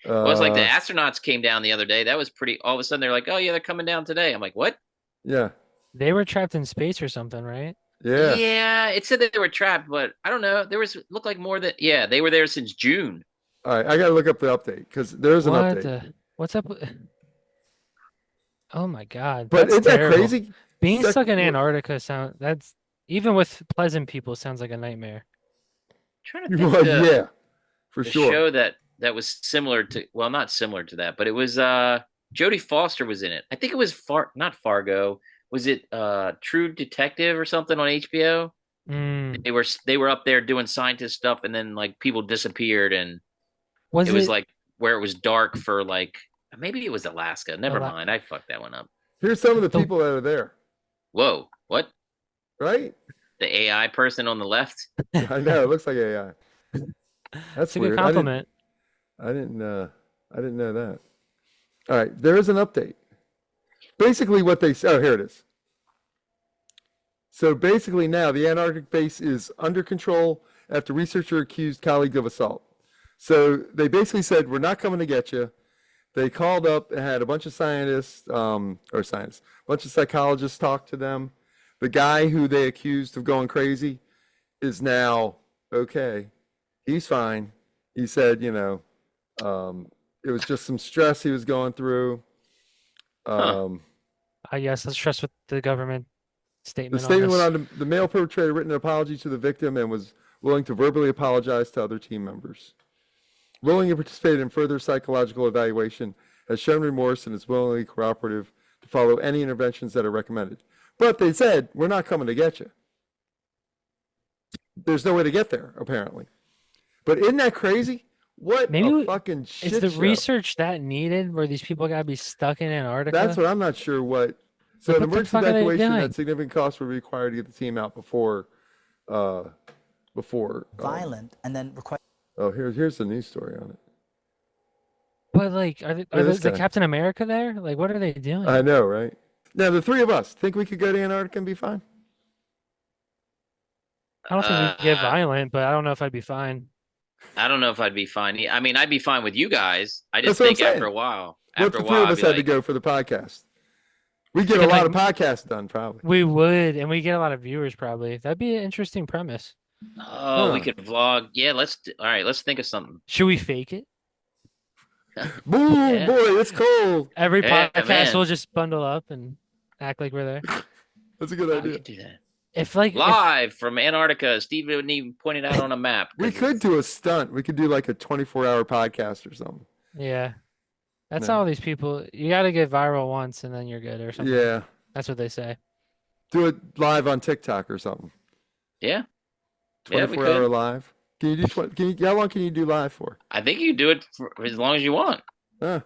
Well, it's like the astronauts came down the other day. That was pretty. All of a sudden, they're like, "Oh yeah, they're coming down today." I'm like, "What?" Yeah. They were trapped in space or something, right? Yeah. Yeah, it said that they were trapped, but I don't know. Looked like more than. Yeah, they were there since June. All right, I gotta look up the update because there's an update. What's up? Oh my God, But that's isn't that terrible. crazy? Being stuck in Antarctica that's even with pleasant people sounds like a nightmare. Trying to think Well, yeah, for the sure. show that was similar to, well, not similar to that, but it was Jodie Foster was in it. I think it was not Fargo. Was it True Detective or something on HBO? They were up there doing scientist stuff, and then like people disappeared, and it was like where it was dark for like maybe it was Alaska. Never mind, I fucked that one up. Here's some of the people that are there. Whoa, what? Right? The AI person on the left? I know, it looks like AI. That's a weird. good compliment. I didn't know that. All right, there is an update. Basically what they say, here it is. So basically now the Antarctic base is under control after researcher accused colleague of assault. So they basically said, we're not coming to get you. They called up and had a bunch of a bunch of psychologists talk to them. The guy who they accused of going crazy is now okay. He's fine. He said, it was just some stress he was going through. Yes, let's trust with the government statement. The statement on went on to the male perpetrator written an apology to the victim and was willing to verbally apologize to other team members. Willing to participate in further psychological evaluation, has shown remorse and is willingly cooperative to follow any interventions that are recommended. But they said, we're not coming to get you. There's no way to get there, apparently. But isn't that crazy? What a fucking shit Is the show. research that needed where these people got to be stuck in Antarctica? That's what I'm not sure what. So Like, an what the emergency fuck are they evacuation doing? at significant cost would be required to get the team out before violent and then require. Oh, here's the news story on it. But like, this is the guy. Captain America there? Like, what are they doing? I know, right? Now the three of us think we could go to Antarctica and be fine. I don't think we get violent, but I don't know if I'd be fine. I don't know if I'd be fine. I mean, I'd be fine with you guys. I just That's what I'm think saying. after a while, What if the three of us had to go for the podcast? We get a And, lot like, of podcasts done, probably. We would, and we get a lot of viewers probably. That'd be an interesting premise. Oh, we Huh. could vlog. Yeah, all right, let's think of something. Should we fake it? Boom, Yeah. boy, it's cold. Every Yeah, podcast man. we'll just bundle up and act like we're there. That's a good We idea. could do that. If Live from Antarctica. Steve wouldn't even point it out on a map. We could do a stunt. We could do like a 24-hour podcast or something. yeah, that's No. all these people. You got to get viral once, and then you're good, or something. Yeah. That's what they say. Do it live on TikTok or something. Yeah. Yeah, we 24-hour could. live. Can you do how long can you do live for? I think you can do it for as long as you want. Huh.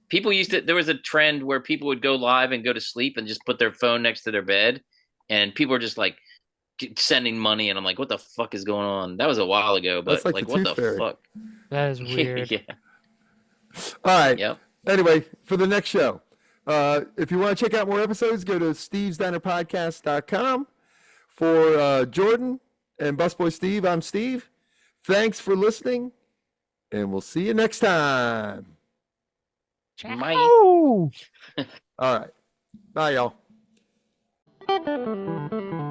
People there was a trend where people would go live and go to sleep and just put their phone next to their bed. and people are just like sending money, and I'm like, what the fuck is going on? That was a while ago, but That's like like the what Tooth the Fairy. fuck? That is weird. Yeah. All right. Yep. Anyway, for the next show, if you want to check out more episodes, go to stevesdinerpodcast.com. For Jordan and Busboy Steve, I'm Steve. Thanks for listening, and we'll see you next time. My All right. Bye, y'all.